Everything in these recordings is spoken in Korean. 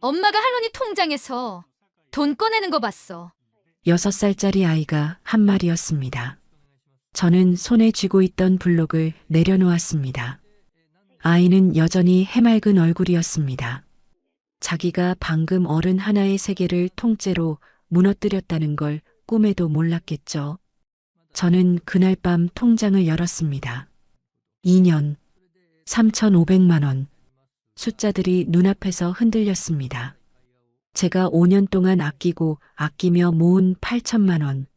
엄마가 할머니 통장에서 돈 꺼내는 거 봤어. 6살짜리 아이가 한 말이었습니다. 저는 손에 쥐고 있던 블록을 내려놓았습니다. 아이는 여전히 해맑은 얼굴이었습니다. 자기가 방금 어른 하나의 세계를 통째로 무너뜨렸다는 걸 꿈에도 몰랐겠죠. 저는 그날 밤 통장을 열었습니다. 2년, 3,500만 원. 숫자들이 눈앞에서 흔들렸습니다. 제가 5년 동안 아끼며 모은 8천만 원.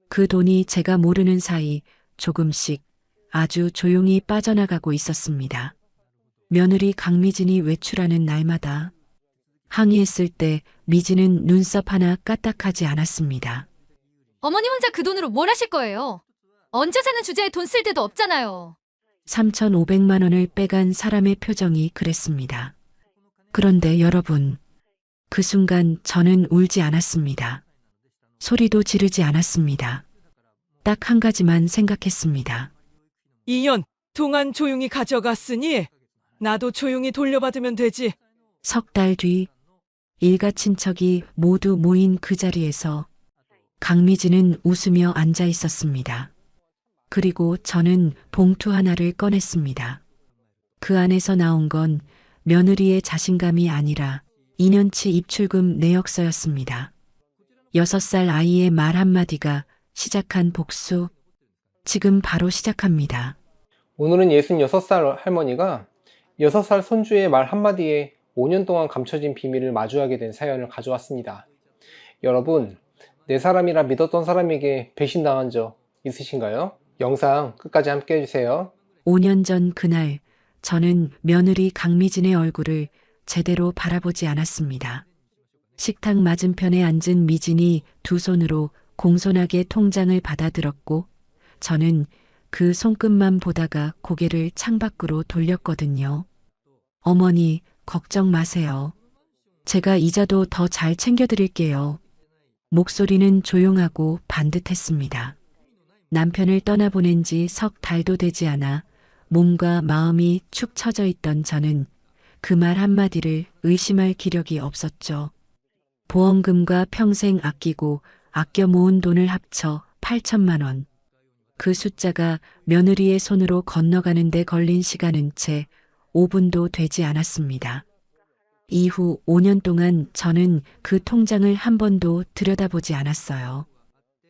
그 돈이 제가 모르는 사이 조금씩 아주 조용히 빠져나가고 있었습니다. 며느리 강미진이 외출하는 날마다 항의했을 때 미진은 눈썹 하나 까딱하지 않았습니다. 어머니 혼자 그 돈으로 뭘 하실 거예요? 얹어 사는 주제에 돈 쓸 데도 없잖아요. 3,500만 원을 빼간 사람의 표정이 그랬습니다. 그런데 여러분, 그 순간 저는 울지 않았습니다. 소리도 지르지 않았습니다. 딱 한 가지만 생각했습니다. 2년 동안 조용히 가져갔으니 나도 조용히 돌려받으면 되지. 석 달 뒤 일가 친척이 모두 모인 그 자리에서 강미진은 웃으며 앉아 있었습니다. 그리고 저는 봉투 하나를 꺼냈습니다. 그 안에서 나온 건 며느리의 자신감이 아니라 2년치 입출금 내역서였습니다. 6살 아이의 말 한마디가 시작한 복수. 지금 바로 시작합니다. 오늘은 66살 할머니가 6살 손주의 말 한마디에 5년 동안 감춰진 비밀을 마주하게 된 사연을 가져왔습니다. 여러분, 내 사람이라 믿었던 사람에게 배신당한 적 있으신가요? 영상 끝까지 함께 해주세요. 5년 전 그날 저는 며느리 강미진의 얼굴을 제대로 바라보지 않았습니다. 식탁 맞은편에 앉은 미진이 두 손으로 공손하게 통장을 받아들었고 저는 그 손끝만 보다가 고개를 창밖으로 돌렸거든요. 어머니, 걱정 마세요. 제가 이자도 더 잘 챙겨드릴게요. 목소리는 조용하고 반듯했습니다. 남편을 떠나보낸 지 석 달도 되지 않아 몸과 마음이 축 처져 있던 저는 그 말 한마디를 의심할 기력이 없었죠. 보험금과 평생 아껴 모은 돈을 합쳐 8천만 원. 그 숫자가 며느리의 손으로 건너가는데 걸린 시간은 채 5분도 되지 않았습니다. 이후 5년 동안 저는 그 통장을 한 번도 들여다보지 않았어요.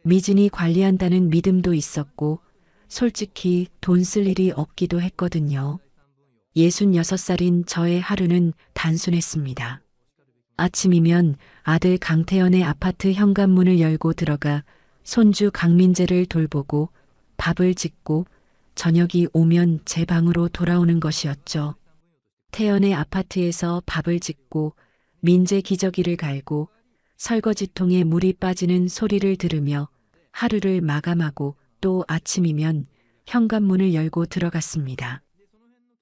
미진이 관리한다는 믿음도 있었고 솔직히 돈 쓸 일이 없기도 했거든요. 66살인 저의 하루는 단순했습니다. 아침이면 아들 강태연의 아파트 현관문을 열고 들어가 손주 강민재를 돌보고 밥을 짓고 저녁이 오면 제 방으로 돌아오는 것이었죠. 태연의 아파트에서 밥을 짓고 민재 기저귀를 갈고 설거지통에 물이 빠지는 소리를 들으며 하루를 마감하고 또 아침이면 현관문을 열고 들어갔습니다.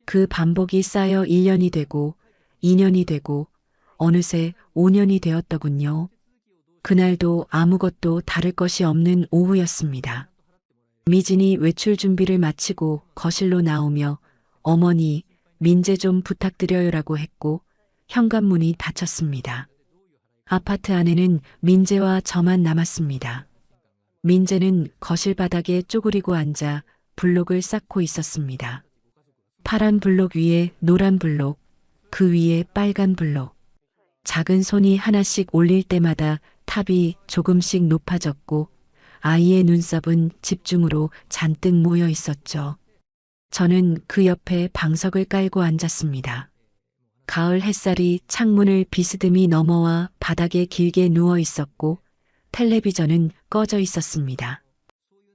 그 반복이 쌓여 1년이 되고 2년이 되고 어느새 5년이 되었더군요. 그날도 아무것도 다를 것이 없는 오후였습니다. 미진이 외출 준비를 마치고 거실로 나오며 어머니, 민재 좀 부탁드려요라고 했고 현관문이 닫혔습니다. 아파트 안에는 민재와 저만 남았습니다. 민재는 거실 바닥에 쪼그리고 앉아 블록을 쌓고 있었습니다. 파란 블록 위에 노란 블록, 그 위에 빨간 블록. 작은 손이 하나씩 올릴 때마다 탑이 조금씩 높아졌고 아이의 눈썹은 집중으로 잔뜩 모여 있었죠. 저는 그 옆에 방석을 깔고 앉았습니다. 가을 햇살이 창문을 비스듬히 넘어와 바닥에 길게 누워 있었고 텔레비전은 꺼져 있었습니다.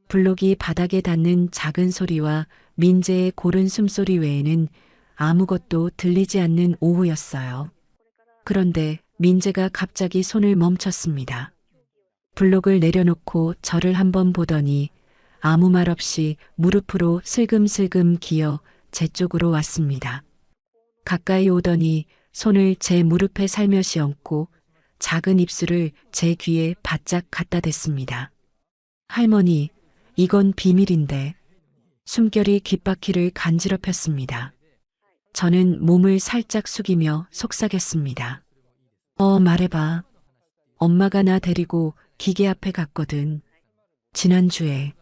블록이 바닥에 닿는 작은 소리와 민재의 고른 숨소리 외에는 아무것도 들리지 않는 오후였어요. 그런데 민재가 갑자기 손을 멈췄습니다. 블록을 내려놓고 저를 한번 보더니 아무 말 없이 무릎으로 슬금슬금 기어 제 쪽으로 왔습니다. 가까이 오더니 손을 제 무릎에 살며시 얹고 작은 입술을 제 귀에 바짝 갖다 댔습니다. 할머니, 이건 비밀인데. 숨결이 귓바퀴를 간지럽혔습니다. 저는 몸을 살짝 숙이며 속삭였습니다. 말해봐. 엄마가 나 데리고 기계 앞에 갔거든. 지난주에.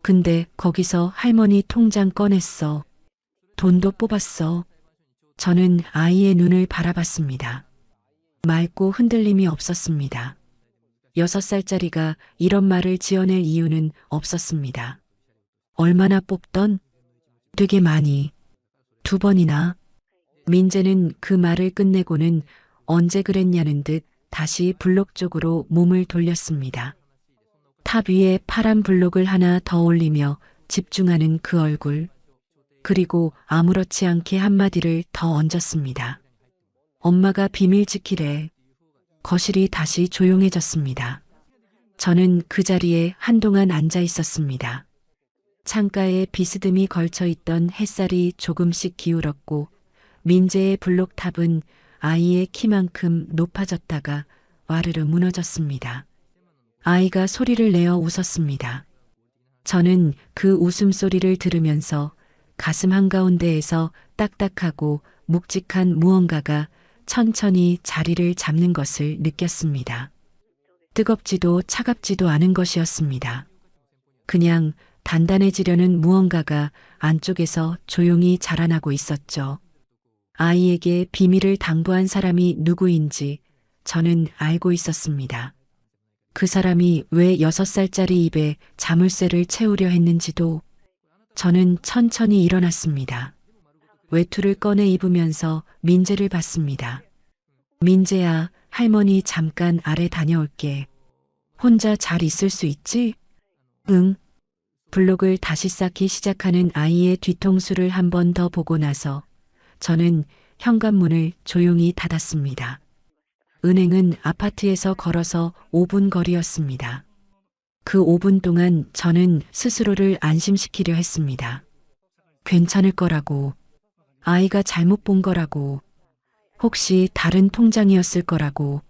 근데 거기서 할머니 통장 꺼냈어. 돈도 뽑았어. 저는 아이의 눈을 바라봤습니다. 맑고 흔들림이 없었습니다. 6살짜리가 이런 말을 지어낼 이유는 없었습니다. 얼마나 뽑던? 되게 많이. 2번이나. 민재는 그 말을 끝내고는 언제 그랬냐는 듯 다시 블록 쪽으로 몸을 돌렸습니다. 탑 위에 파란 블록을 하나 더 올리며 집중하는 그 얼굴. 그리고 아무렇지 않게 한마디를 더 얹었습니다. 엄마가 비밀 지키래. 거실이 다시 조용해졌습니다. 저는 그 자리에 한동안 앉아 있었습니다. 창가에 비스듬히 걸쳐 있던 햇살이 조금씩 기울었고 민재의 블록탑은 아이의 키만큼 높아졌다가 와르르 무너졌습니다. 아이가 소리를 내어 웃었습니다. 저는 그 웃음소리를 들으면서 가슴 한가운데에서 딱딱하고 묵직한 무언가가 천천히 자리를 잡는 것을 느꼈습니다. 뜨겁지도 차갑지도 않은 것이었습니다. 그냥 단단해지려는 무언가가 안쪽에서 조용히 자라나고 있었죠. 아이에게 비밀을 당부한 사람이 누구인지 저는 알고 있었습니다. 그 사람이 왜 6살짜리 입에 자물쇠를 채우려 했는지도. 저는 천천히 일어났습니다. 외투를 꺼내 입으면서 민재를 봤습니다. 민재야, 할머니 잠깐 아래 다녀올게. 혼자 잘 있을 수 있지? 응. 블록을 다시 쌓기 시작하는 아이의 뒤통수를 한 번 더 보고 나서 저는 현관문을 조용히 닫았습니다. 은행은 아파트에서 걸어서 5분 거리였습니다. 그 5분 동안 저는 스스로를 안심시키려 했습니다. 괜찮을 거라고. 아이가 잘못 본 거라고. 혹시 다른 통장이었을 거라고.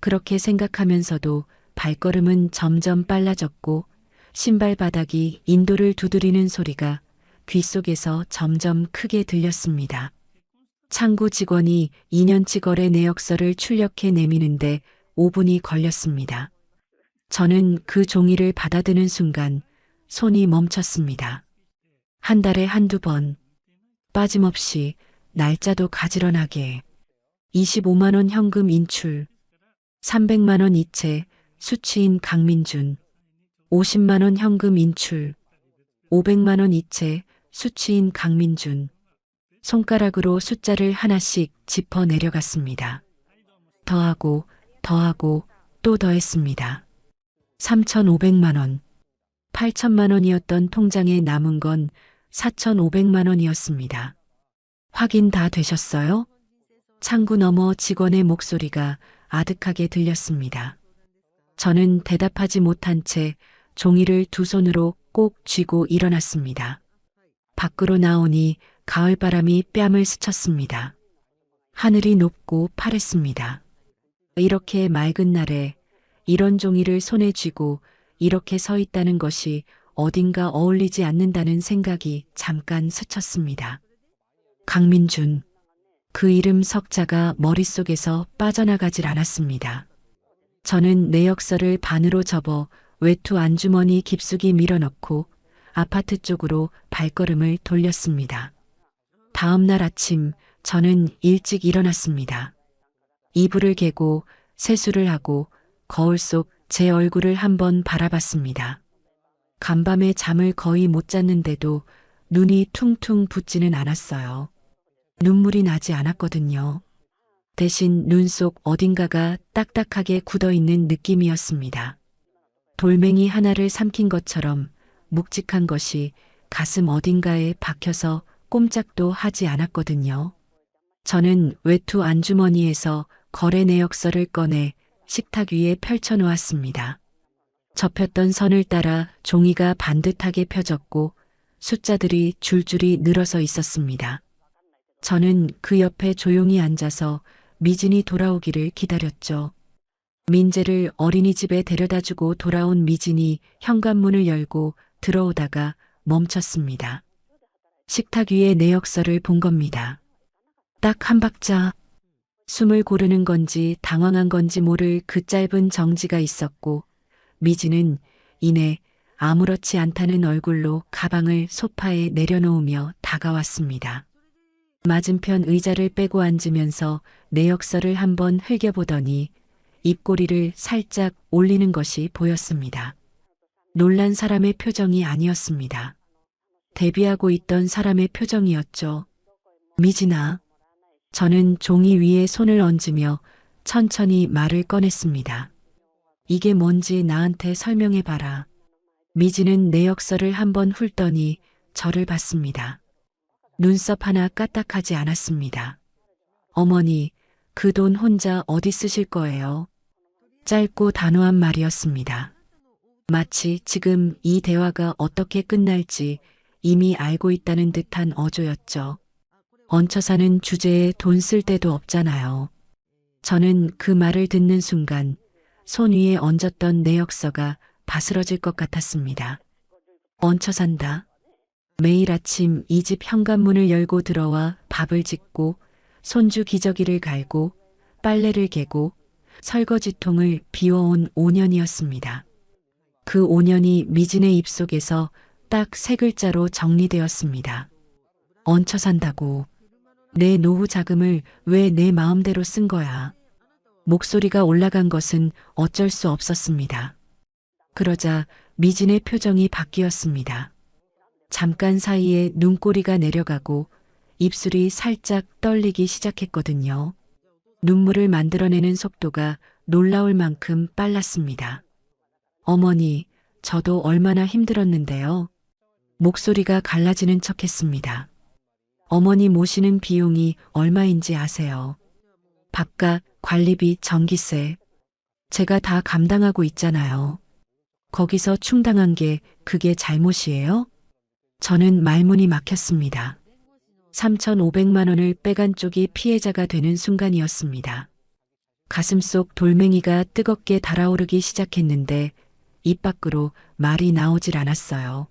그렇게 생각하면서도 발걸음은 점점 빨라졌고 신발 바닥이 인도를 두드리는 소리가 귓속에서 점점 크게 들렸습니다. 창구 직원이 2년치 거래 내역서를 출력해 내미는데 5분이 걸렸습니다. 저는 그 종이를 받아드는 순간 손이 멈췄습니다. 한 달에 한두 번, 빠짐없이 날짜도 가지런하게 25만 원 현금 인출, 300만 원 이체 수취인 강민준, 50만 원 현금 인출, 500만 원 이체 수취인 강민준. 손가락으로 숫자를 하나씩 짚어 내려갔습니다. 더하고 또 더했습니다. 3,500만 원. 8천만 원이었던 통장에 남은 건 4,500만 원이었습니다. 확인 다 되셨어요? 창구 너머 직원의 목소리가 아득하게 들렸습니다. 저는 대답하지 못한 채 종이를 두 손으로 꼭 쥐고 일어났습니다. 밖으로 나오니 가을바람이 뺨을 스쳤습니다. 하늘이 높고 파랬습니다. 이렇게 맑은 날에 이런 종이를 손에 쥐고 이렇게 서 있다는 것이 어딘가 어울리지 않는다는 생각이 잠깐 스쳤습니다. 강민준. 그 이름 석자가 머릿속에서 빠져나가질 않았습니다. 저는 내역서를 반으로 접어 외투 안주머니 깊숙이 밀어넣고 아파트 쪽으로 발걸음을 돌렸습니다. 다음 날 아침 저는 일찍 일어났습니다. 이불을 개고 세수를 하고 거울 속 제 얼굴을 한번 바라봤습니다. 간밤에 잠을 거의 못 잤는데도 눈이 퉁퉁 붓지는 않았어요. 눈물이 나지 않았거든요. 대신 눈 속 어딘가가 딱딱하게 굳어있는 느낌이었습니다. 돌멩이 하나를 삼킨 것처럼 묵직한 것이 가슴 어딘가에 박혀서 꼼짝도 하지 않았거든요. 저는 외투 안주머니에서 거래 내역서를 꺼내 식탁 위에 펼쳐놓았습니다. 접혔던 선을 따라 종이가 반듯하게 펴졌고 숫자들이 줄줄이 늘어서 있었습니다. 저는 그 옆에 조용히 앉아서 미진이 돌아오기를 기다렸죠. 민재를 어린이집에 데려다주고 돌아온 미진이 현관문을 열고 들어오다가 멈췄습니다. 식탁 위에 내역서를 본 겁니다. 딱 한 박자. 숨을 고르는 건지 당황한 건지 모를 그 짧은 정지가 있었고 미지는 이내 아무렇지 않다는 얼굴로 가방을 소파에 내려놓으며 다가왔습니다. 맞은편 의자를 빼고 앉으면서 내역서를 한번 흘겨보더니 입꼬리를 살짝 올리는 것이 보였습니다. 놀란 사람의 표정이 아니었습니다. 대비하고 있던 사람의 표정이었죠. 미진아. 저는 종이 위에 손을 얹으며 천천히 말을 꺼냈습니다. 이게 뭔지 나한테 설명해봐라. 미진은 내역서를 한번 훑더니 저를 봤습니다. 눈썹 하나 까딱하지 않았습니다. 어머니, 그 돈 혼자 어디 쓰실 거예요? 짧고 단호한 말이었습니다. 마치 지금 이 대화가 어떻게 끝날지 이미 알고 있다는 듯한 어조였죠. 얹혀 사는 주제에 돈 쓸 데도 없잖아요. 저는 그 말을 듣는 순간 손 위에 얹었던 내역서가 바스러질 것 같았습니다. 얹혀 산다. 매일 아침 이 집 현관문을 열고 들어와 밥을 짓고 손주 기저귀를 갈고 빨래를 개고 설거지통을 비워온 5년이었습니다. 그 5년이 미진의 입속에서 딱 3글자로 정리되었습니다. 얹혀 산다고. 내 노후 자금을 왜 내 마음대로 쓴 거야. 목소리가 올라간 것은 어쩔 수 없었습니다. 그러자 미진의 표정이 바뀌었습니다. 잠깐 사이에 눈꼬리가 내려가고 입술이 살짝 떨리기 시작했거든요. 눈물을 만들어내는 속도가 놀라울 만큼 빨랐습니다. 어머니, 저도 얼마나 힘들었는데요. 목소리가 갈라지는 척했습니다. 어머니 모시는 비용이 얼마인지 아세요? 밥값, 관리비, 전기세. 제가 다 감당하고 있잖아요. 거기서 충당한 게 그게 잘못이에요? 저는 말문이 막혔습니다. 3,500만 원을 빼간 쪽이 피해자가 되는 순간이었습니다. 가슴속 돌멩이가 뜨겁게 달아오르기 시작했는데 입 밖으로 말이 나오질 않았어요.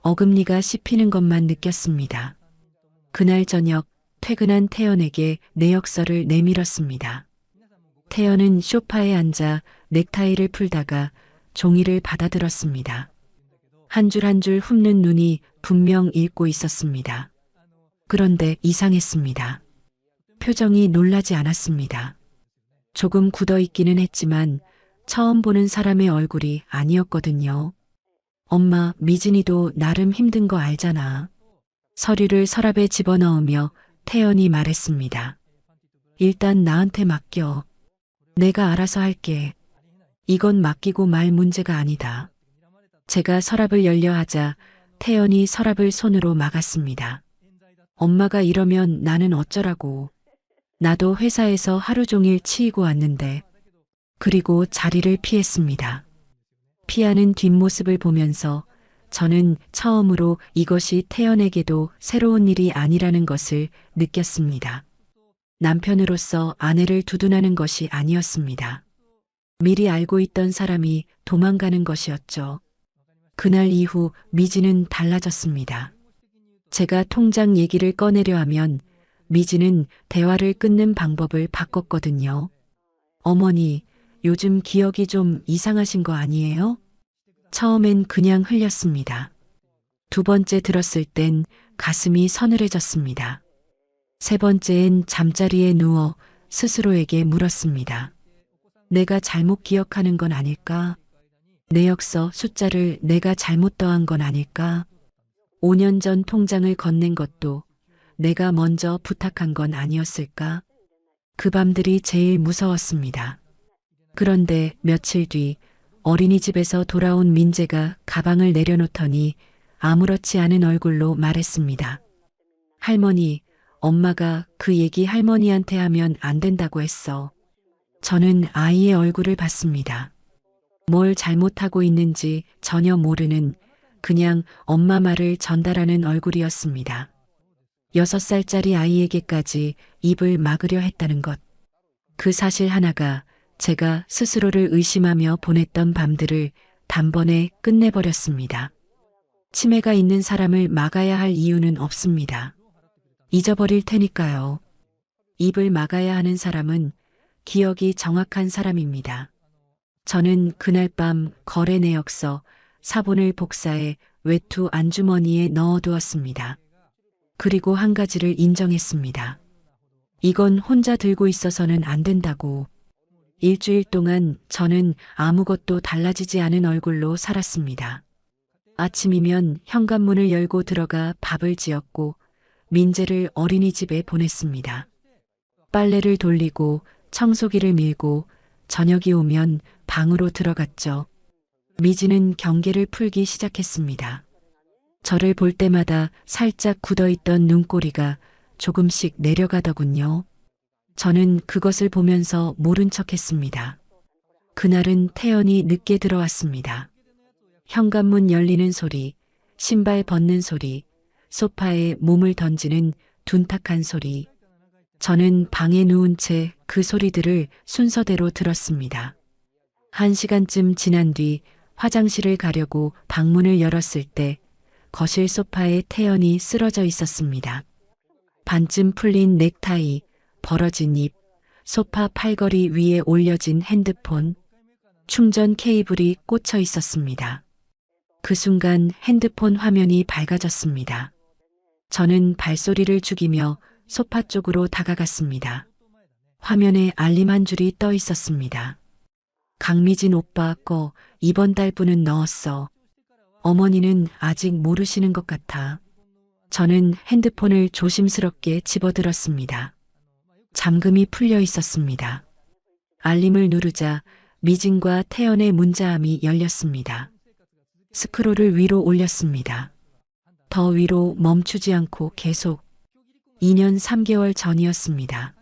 어금니가 씹히는 것만 느꼈습니다. 그날 저녁 퇴근한 태연에게 내역서를 내밀었습니다. 태연은 소파에 앉아 넥타이를 풀다가 종이를 받아들었습니다. 한 줄 한 줄 훑는 눈이 분명 읽고 있었습니다. 그런데 이상했습니다. 표정이 놀라지 않았습니다. 조금 굳어있기는 했지만 처음 보는 사람의 얼굴이 아니었거든요. 엄마, 미진이도 나름 힘든 거 알잖아. 서류를 서랍에 집어넣으며 태연이 말했습니다. 일단 나한테 맡겨. 내가 알아서 할게. 이건 맡기고 말 문제가 아니다. 제가 서랍을 열려 하자 태연이 서랍을 손으로 막았습니다. 엄마가 이러면 나는 어쩌라고. 나도 회사에서 하루 종일 치이고 왔는데. 그리고 자리를 피했습니다. 피하는 뒷모습을 보면서 저는 처음으로 이것이 태연에게도 새로운 일이 아니라는 것을 느꼈습니다. 남편으로서 아내를 두둔하는 것이 아니었습니다. 미리 알고 있던 사람이 도망가는 것이었죠. 그날 이후 미지는 달라졌습니다. 제가 통장 얘기를 꺼내려 하면 미지는 대화를 끊는 방법을 바꿨거든요. 어머니, 요즘 기억이 좀 이상하신 거 아니에요? 처음엔 그냥 흘렸습니다. 두 번째 들었을 땐 가슴이 서늘해졌습니다. 세 번째엔 잠자리에 누워 스스로에게 물었습니다. 내가 잘못 기억하는 건 아닐까? 내역서 숫자를 내가 잘못 더한 건 아닐까? 5년 전 통장을 건넨 것도 내가 먼저 부탁한 건 아니었을까? 그 밤들이 제일 무서웠습니다. 그런데 며칠 뒤 어린이집에서 돌아온 민재가 가방을 내려놓더니 아무렇지 않은 얼굴로 말했습니다. 할머니, 엄마가 그 얘기 할머니한테 하면 안 된다고 했어. 저는 아이의 얼굴을 봤습니다. 뭘 잘못하고 있는지 전혀 모르는 그냥 엄마 말을 전달하는 얼굴이었습니다. 6살짜리 아이에게까지 입을 막으려 했다는 것. 그 사실 하나가 제가 스스로를 의심하며 보냈던 밤들을 단번에 끝내버렸습니다. 치매가 있는 사람을 막아야 할 이유는 없습니다. 잊어버릴 테니까요. 입을 막아야 하는 사람은 기억이 정확한 사람입니다. 저는 그날 밤 거래 내역서, 사본을 복사해 외투 안주머니에 넣어두었습니다. 그리고 한 가지를 인정했습니다. 이건 혼자 들고 있어서는 안 된다고. 일주일 동안 저는 아무것도 달라지지 않은 얼굴로 살았습니다. 아침이면 현관문을 열고 들어가 밥을 지었고 민재를 어린이집에 보냈습니다. 빨래를 돌리고 청소기를 밀고 저녁이 오면 방으로 들어갔죠. 미지는 경계를 풀기 시작했습니다. 저를 볼 때마다 살짝 굳어있던 눈꼬리가 조금씩 내려가더군요. 저는 그것을 보면서 모른 척했습니다. 그날은 태연이 늦게 들어왔습니다. 현관문 열리는 소리, 신발 벗는 소리, 소파에 몸을 던지는 둔탁한 소리. 저는 방에 누운 채 그 소리들을 순서대로 들었습니다. 1시간쯤 지난 뒤 화장실을 가려고 방문을 열었을 때 거실 소파에 태연이 쓰러져 있었습니다. 반쯤 풀린 넥타이, 벌어진 입, 소파 팔걸이 위에 올려진 핸드폰, 충전 케이블이 꽂혀 있었습니다. 그 순간 핸드폰 화면이 밝아졌습니다. 저는 발소리를 죽이며 소파 쪽으로 다가갔습니다. 화면에 알림 한 줄이 떠 있었습니다. 강미진 오빠 거 이번 달분은 넣었어. 어머니는 아직 모르시는 것 같아. 저는 핸드폰을 조심스럽게 집어들었습니다. 잠금이 풀려 있었습니다. 알림을 누르자 미진과 태연의 문자함이 열렸습니다. 스크롤을 위로 올렸습니다. 더 위로 멈추지 않고 계속. 2년 3개월 전이었습니다.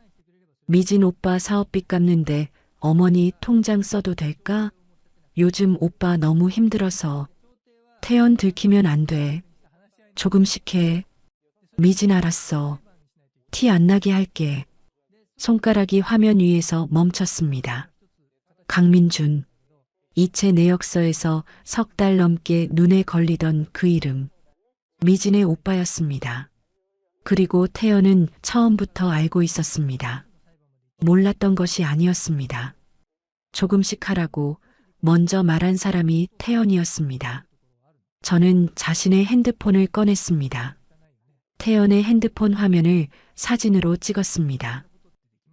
미진 오빠 사업비 갚는데 어머니 통장 써도 될까? 요즘 오빠 너무 힘들어서. 태연 들키면 안 돼. 조금씩 해. 미진 알았어. 티 안 나게 할게. 손가락이 화면 위에서 멈췄습니다. 강민준. 이체 내역서에서 3달 넘게 눈에 걸리던 그 이름. 미진의 오빠였습니다. 그리고 태연은 처음부터 알고 있었습니다. 몰랐던 것이 아니었습니다. 조금씩 하라고 먼저 말한 사람이 태연이었습니다. 저는 자신의 핸드폰을 꺼냈습니다. 태연의 핸드폰 화면을 사진으로 찍었습니다.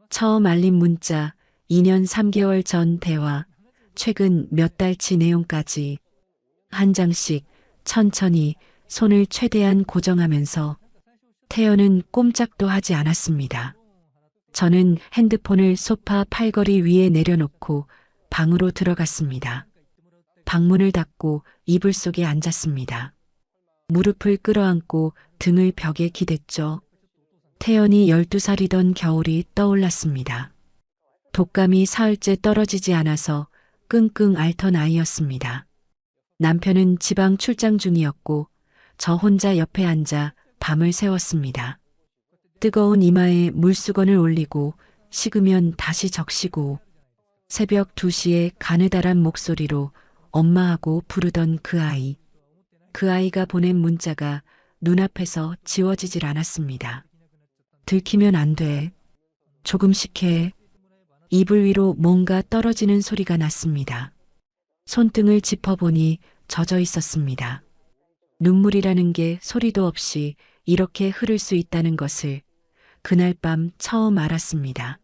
처음 알림 문자, 2년 3개월 전 대화, 최근 몇 달치 내용까지 한 장씩 천천히 손을 최대한 고정하면서 태연은 꼼짝도 하지 않았습니다. 저는 핸드폰을 소파 팔걸이 위에 내려놓고 방으로 들어갔습니다. 방문을 닫고 이불 속에 앉았습니다. 무릎을 끌어안고 등을 벽에 기댔죠. 태연이 12살이던 겨울이 떠올랐습니다. 독감이 사흘째 떨어지지 않아서 끙끙 앓던 아이였습니다. 남편은 지방 출장 중이었고 저 혼자 옆에 앉아 밤을 새웠습니다. 뜨거운 이마에 물수건을 올리고 식으면 다시 적시고 새벽 2시에 가느다란 목소리로 엄마하고 부르던 그 아이. 그 아이가 보낸 문자가 눈앞에서 지워지질 않았습니다. 들키면 안 돼. 조금씩 해. 이불 위로 뭔가 떨어지는 소리가 났습니다. 손등을 짚어보니 젖어 있었습니다. 눈물이라는 게 소리도 없이 이렇게 흐를 수 있다는 것을 그날 밤 처음 알았습니다.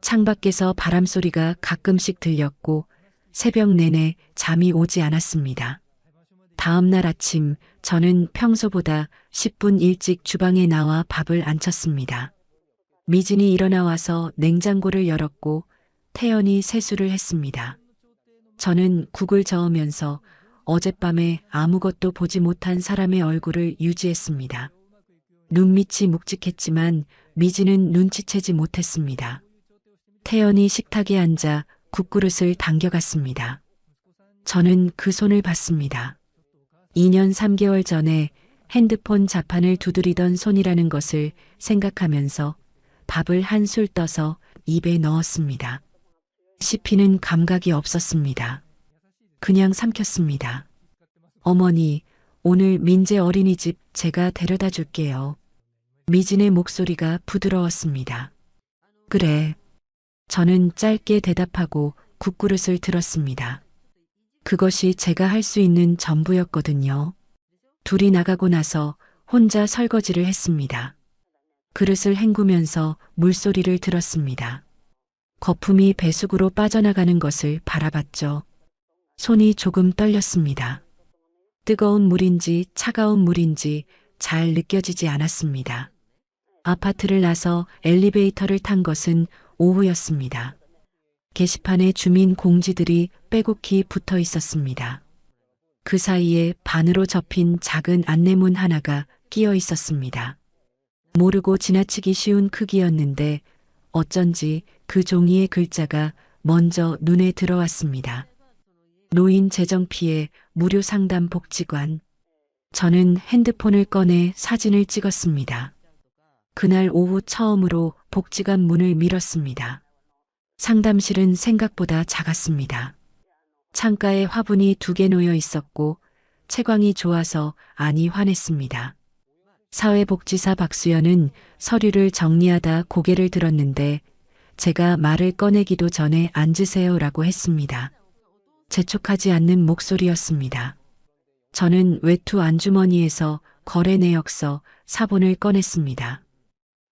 창밖에서 바람소리가 가끔씩 들렸고 새벽 내내 잠이 오지 않았습니다. 다음 날 아침 저는 평소보다 10분 일찍 주방에 나와 밥을 안 쳤습니다. 미진이 일어나 와서 냉장고를 열었고 태연이 세수를 했습니다. 저는 국을 저으면서 어젯밤에 아무것도 보지 못한 사람의 얼굴을 유지했습니다. 눈밑이 묵직했지만 미진은 눈치채지 못했습니다. 태연이 식탁에 앉아 국그릇을 당겨갔습니다. 저는 그 손을 봤습니다. 2년 3개월 전에 핸드폰 자판을 두드리던 손이라는 것을 생각하면서 밥을 한술 떠서 입에 넣었습니다. 씹히는 감각이 없었습니다. 그냥 삼켰습니다. 어머니, 오늘 민재 어린이집 제가 데려다 줄게요. 미진의 목소리가 부드러웠습니다. 그래. 저는 짧게 대답하고 국그릇을 들었습니다. 그것이 제가 할 수 있는 전부였거든요. 둘이 나가고 나서 혼자 설거지를 했습니다. 그릇을 헹구면서 물소리를 들었습니다. 거품이 배수구로 빠져나가는 것을 바라봤죠. 손이 조금 떨렸습니다. 뜨거운 물인지 차가운 물인지 잘 느껴지지 않았습니다. 아파트를 나서 엘리베이터를 탄 것은 오후였습니다. 게시판에 주민 공지들이 빼곡히 붙어 있었습니다. 그 사이에 반으로 접힌 작은 안내문 하나가 끼어 있었습니다. 모르고 지나치기 쉬운 크기였는데 어쩐지 그 종이의 글자가 먼저 눈에 들어왔습니다. 노인 재정 피해 무료 상담 복지관. 저는 핸드폰을 꺼내 사진을 찍었습니다. 그날 오후 처음으로 복지관 문을 밀었습니다. 상담실은 생각보다 작았습니다. 창가에 화분이 2개 놓여 있었고 채광이 좋아서 안이 환했습니다. 사회복지사 박수연은 서류를 정리하다 고개를 들었는데 제가 말을 꺼내기도 전에 앉으세요라고 했습니다. 재촉하지 않는 목소리였습니다. 저는 외투 안주머니에서 거래 내역서 사본을 꺼냈습니다.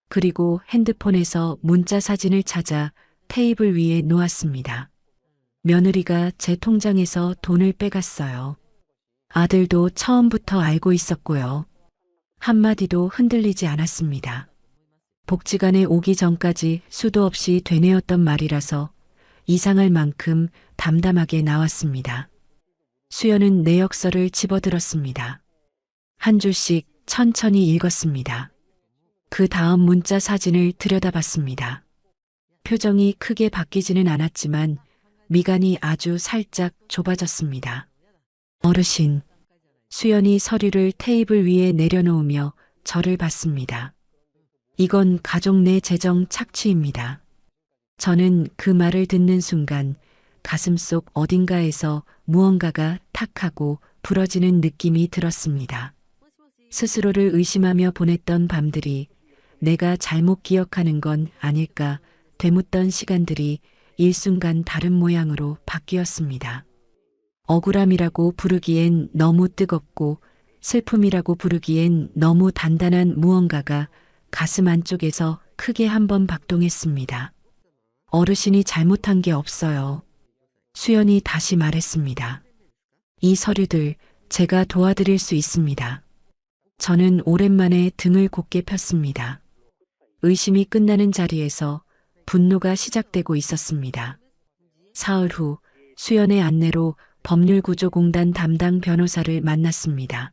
그리고 핸드폰에서 문자 사진을 찾아 테이블 위에 놓았습니다. 며느리가 제 통장에서 돈을 빼갔어요. 아들도 처음부터 알고 있었고요. 한마디도 흔들리지 않았습니다. 복지관에 오기 전까지 수도 없이 되뇌었던 말이라서 이상할 만큼 담담하게 나왔습니다. 수연은 내역서를 집어들었습니다. 한 줄씩 천천히 읽었습니다. 그 다음 문자 사진을 들여다봤습니다. 표정이 크게 바뀌지는 않았지만 미간이 아주 살짝 좁아졌습니다. 어르신. 수연이 서류를 테이블 위에 내려놓으며 저를 봤습니다. 이건 가족 내 재정 착취입니다. 저는 그 말을 듣는 순간 가슴속 어딘가에서 무언가가 탁 하고 부러지는 느낌이 들었습니다. 스스로를 의심하며 보냈던 밤들이 내가 잘못 기억하는 건 아닐까 되묻던 시간들이 일순간 다른 모양으로 바뀌었습니다. 억울함이라고 부르기엔 너무 뜨겁고 슬픔이라고 부르기엔 너무 단단한 무언가가 가슴 안쪽에서 크게 한번 박동했습니다. 어르신이 잘못한 게 없어요. 수연이 다시 말했습니다. 이 서류들 제가 도와드릴 수 있습니다. 저는 오랜만에 등을 곧게 폈습니다. 의심이 끝나는 자리에서 분노가 시작되고 있었습니다. 사흘 후 수연의 안내로 법률구조공단 담당 변호사를 만났습니다.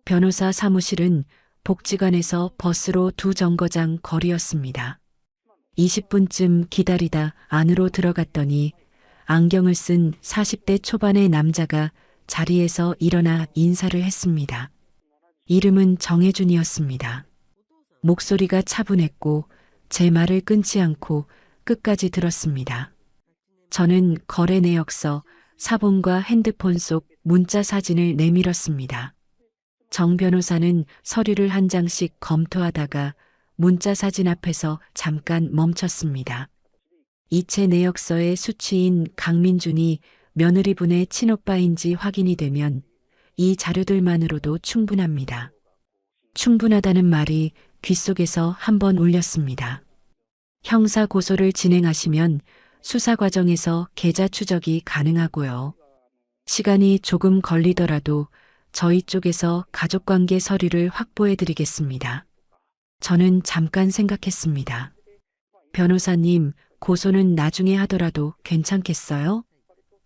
변호사 사무실은 복지관에서 버스로 2정거장 거리였습니다. 20분쯤 기다리다 안으로 들어갔더니 안경을 쓴 40대 초반의 남자가 자리에서 일어나 인사를 했습니다. 이름은 정혜준이었습니다. 목소리가 차분했고 제 말을 끊지 않고 끝까지 들었습니다. 저는 거래 내역서, 사본과 핸드폰 속 문자 사진을 내밀었습니다. 정 변호사는 서류를 한 장씩 검토하다가 문자 사진 앞에서 잠깐 멈췄습니다. 이체 내역서의 수취인 강민준이 며느리분의 친오빠인지 확인이 되면 이 자료들만으로도 충분합니다. 충분하다는 말이 귓속에서 한번 울렸습니다. 형사 고소를 진행하시면 수사 과정에서 계좌 추적이 가능하고요. 시간이 조금 걸리더라도 저희 쪽에서 가족관계 서류를 확보해 드리겠습니다. 저는 잠깐 생각했습니다. 변호사님, 고소는 나중에 하더라도 괜찮겠어요?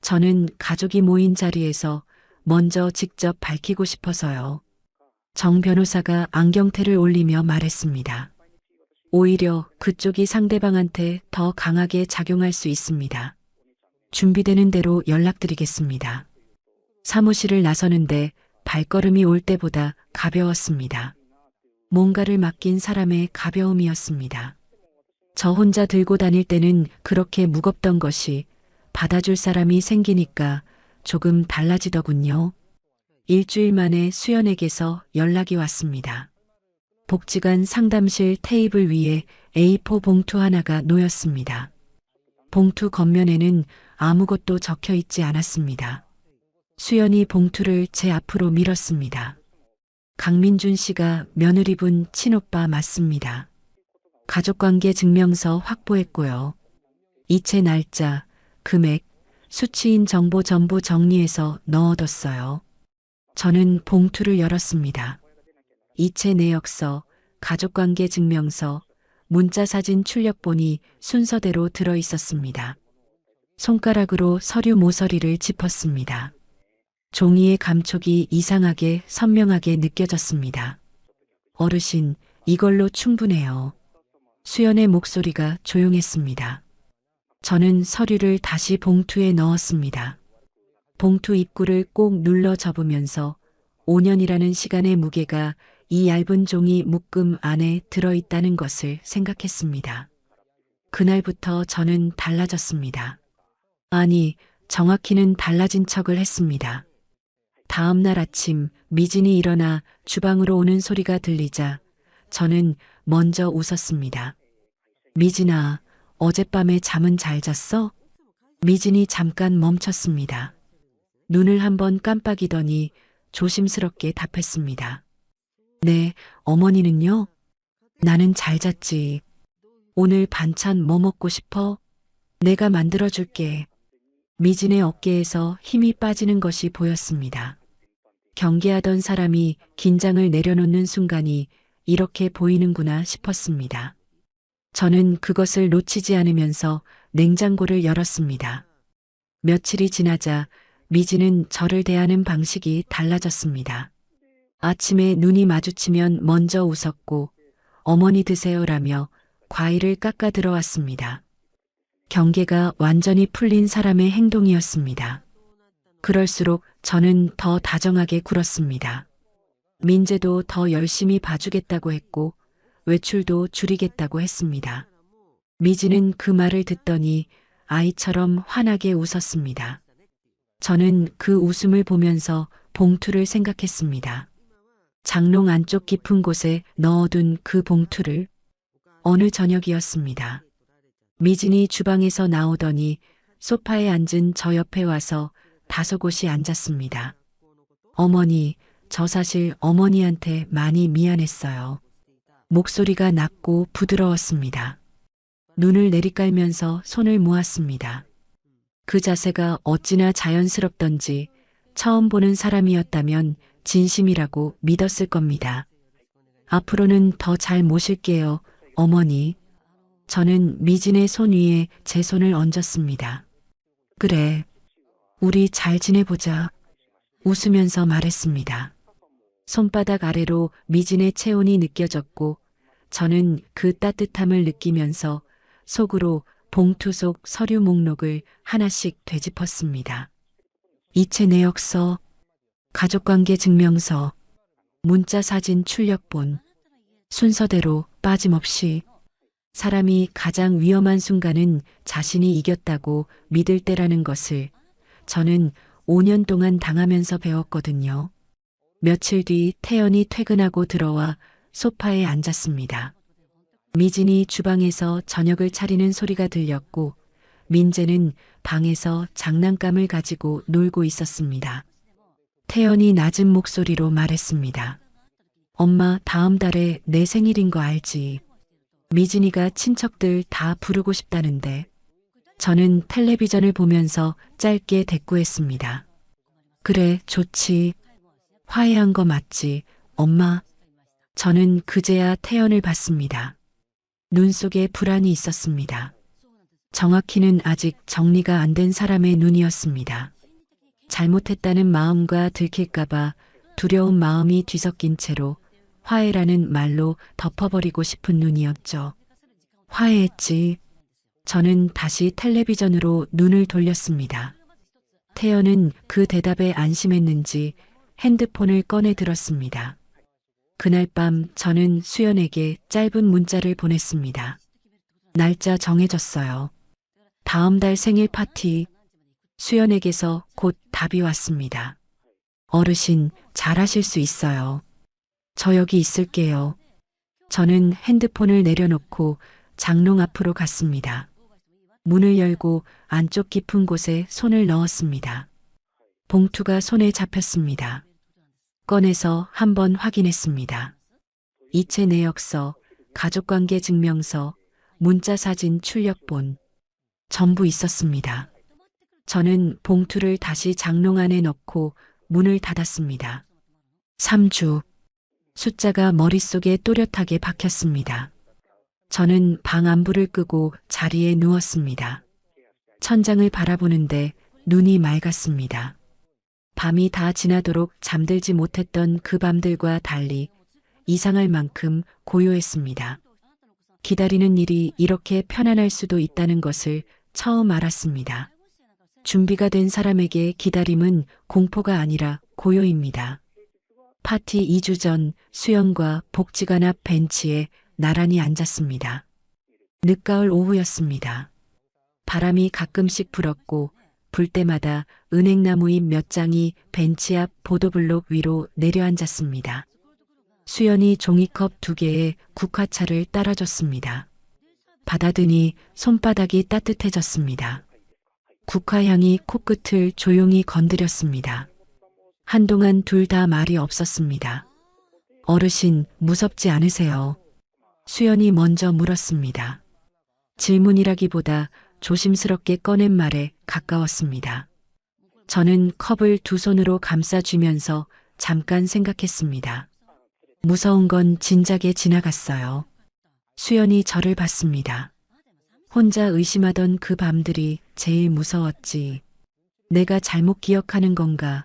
저는 가족이 모인 자리에서 먼저 직접 밝히고 싶어서요. 정 변호사가 안경테를 올리며 말했습니다. 오히려 그쪽이 상대방한테 더 강하게 작용할 수 있습니다. 준비되는 대로 연락드리겠습니다. 사무실을 나서는데 발걸음이 올 때보다 가벼웠습니다. 뭔가를 맡긴 사람의 가벼움이었습니다. 저 혼자 들고 다닐 때는 그렇게 무겁던 것이 받아줄 사람이 생기니까 조금 달라지더군요. 일주일 만에 수연에게서 연락이 왔습니다. 복지관 상담실 테이블 위에 A4 봉투 하나가 놓였습니다. 봉투 겉면에는 아무것도 적혀 있지 않았습니다. 수연이 봉투를 제 앞으로 밀었습니다. 강민준 씨가 며느리분 친오빠 맞습니다. 가족관계 증명서 확보했고요. 이체 날짜, 금액, 수취인 정보 전부 정리해서 넣어뒀어요. 저는 봉투를 열었습니다. 이체 내역서, 가족관계 증명서, 문자사진 출력본이 순서대로 들어 있었습니다. 손가락으로 서류 모서리를 짚었습니다. 종이의 감촉이 이상하게 선명하게 느껴졌습니다. 어르신, 이걸로 충분해요. 수연의 목소리가 조용했습니다. 저는 서류를 다시 봉투에 넣었습니다. 봉투 입구를 꼭 눌러 접으면서 5년이라는 시간의 무게가 이 얇은 종이 묶음 안에 들어있다는 것을 생각했습니다. 그날부터 저는 달라졌습니다. 아니, 정확히는 달라진 척을 했습니다. 다음 날 아침 미진이 일어나 주방으로 오는 소리가 들리자 저는 먼저 웃었습니다. 미진아, 어젯밤에 잠은 잘 잤어? 미진이 잠깐 멈췄습니다. 눈을 한번 깜빡이더니 조심스럽게 답했습니다. 네, 어머니는요? 나는 잘 잤지. 오늘 반찬 뭐 먹고 싶어? 내가 만들어줄게. 미진의 어깨에서 힘이 빠지는 것이 보였습니다. 경계하던 사람이 긴장을 내려놓는 순간이 이렇게 보이는구나 싶었습니다. 저는 그것을 놓치지 않으면서 냉장고를 열었습니다. 며칠이 지나자 미진은 저를 대하는 방식이 달라졌습니다. 아침에 눈이 마주치면 먼저 웃었고 어머니 드세요라며 과일을 깎아 들어왔습니다. 경계가 완전히 풀린 사람의 행동이었습니다. 그럴수록 저는 더 다정하게 굴었습니다. 민재도 더 열심히 봐주겠다고 했고 외출도 줄이겠다고 했습니다. 미진은 그 말을 듣더니 아이처럼 환하게 웃었습니다. 저는 그 웃음을 보면서 봉투를 생각했습니다. 장롱 안쪽 깊은 곳에 넣어둔 그 봉투를 어느 저녁이었습니다. 미진이 주방에서 나오더니 소파에 앉은 저 옆에 와서 다소곳이 앉았습니다. 어머니, 저 사실 어머니한테 많이 미안했어요. 목소리가 낮고 부드러웠습니다. 눈을 내리깔면서 손을 모았습니다. 그 자세가 어찌나 자연스럽던지 처음 보는 사람이었다면 진심이라고 믿었을 겁니다. 앞으로는 더 잘 모실게요, 어머니. 저는 미진의 손 위에 제 손을 얹었습니다. 그래, 우리 잘 지내보자. 웃으면서 말했습니다. 손바닥 아래로 미진의 체온이 느껴졌고 저는 그 따뜻함을 느끼면서 속으로 봉투 속 서류 목록을 하나씩 되짚었습니다. 이체 내역서, 가족관계 증명서, 문자 사진 출력본, 순서대로 빠짐없이. 사람이 가장 위험한 순간은 자신이 이겼다고 믿을 때라는 것을 저는 5년 동안 당하면서 배웠거든요. 며칠 뒤 태연이 퇴근하고 들어와 소파에 앉았습니다. 미진이 주방에서 저녁을 차리는 소리가 들렸고 민재는 방에서 장난감을 가지고 놀고 있었습니다. 태연이 낮은 목소리로 말했습니다. 엄마, 다음 달에 내 생일인 거 알지? 미진이가 친척들 다 부르고 싶다는데. 저는 텔레비전을 보면서 짧게 대꾸했습니다. 그래, 좋지. 화해한 거 맞지, 엄마? 저는 그제야 태연을 봤습니다. 눈 속에 불안이 있었습니다. 정확히는 아직 정리가 안 된 사람의 눈이었습니다. 잘못했다는 마음과 들킬까봐 두려운 마음이 뒤섞인 채로 화해라는 말로 덮어버리고 싶은 눈이었죠. 화해했지. 저는 다시 텔레비전으로 눈을 돌렸습니다. 태연은 그 대답에 안심했는지 핸드폰을 꺼내 들었습니다. 그날 밤 저는 수연에게 짧은 문자를 보냈습니다. 날짜 정해졌어요. 다음 달 생일 파티. 수연에게서 곧 답이 왔습니다. 어르신, 잘하실 수 있어요. 저 여기 있을게요. 저는 핸드폰을 내려놓고 장롱 앞으로 갔습니다. 문을 열고 안쪽 깊은 곳에 손을 넣었습니다. 봉투가 손에 잡혔습니다. 꺼내서 한번 확인했습니다. 이체 내역서, 가족관계 증명서, 문자 사진 출력본, 전부 있었습니다. 저는 봉투를 다시 장롱 안에 넣고 문을 닫았습니다. 3주. 숫자가 머릿속에 또렷하게 박혔습니다. 저는 방 안불을 끄고 자리에 누웠습니다. 천장을 바라보는데 눈이 맑았습니다. 밤이 다 지나도록 잠들지 못했던 그 밤들과 달리 이상할 만큼 고요했습니다. 기다리는 일이 이렇게 편안할 수도 있다는 것을 처음 알았습니다. 준비가 된 사람에게 기다림은 공포가 아니라 고요입니다. 파티 2주 전 수연과 복지관 앞 벤치에 나란히 앉았습니다. 늦가을 오후였습니다. 바람이 가끔씩 불었고 불 때마다 은행나무잎 몇 장이 벤치 앞 보도블록 위로 내려앉았습니다. 수연이 종이컵 2개에 국화차를 따라줬습니다. 받아드니 손바닥이 따뜻해졌습니다. 국화향이 코끝을 조용히 건드렸습니다. 한동안 둘 다 말이 없었습니다. 어르신, 무섭지 않으세요? 수연이 먼저 물었습니다. 질문이라기보다 조심스럽게 꺼낸 말에 가까웠습니다. 저는 컵을 두 손으로 감싸쥐면서 잠깐 생각했습니다. 무서운 건 진작에 지나갔어요. 수연이 저를 봤습니다. 혼자 의심하던 그 밤들이 제일 무서웠지. 내가 잘못 기억하는 건가?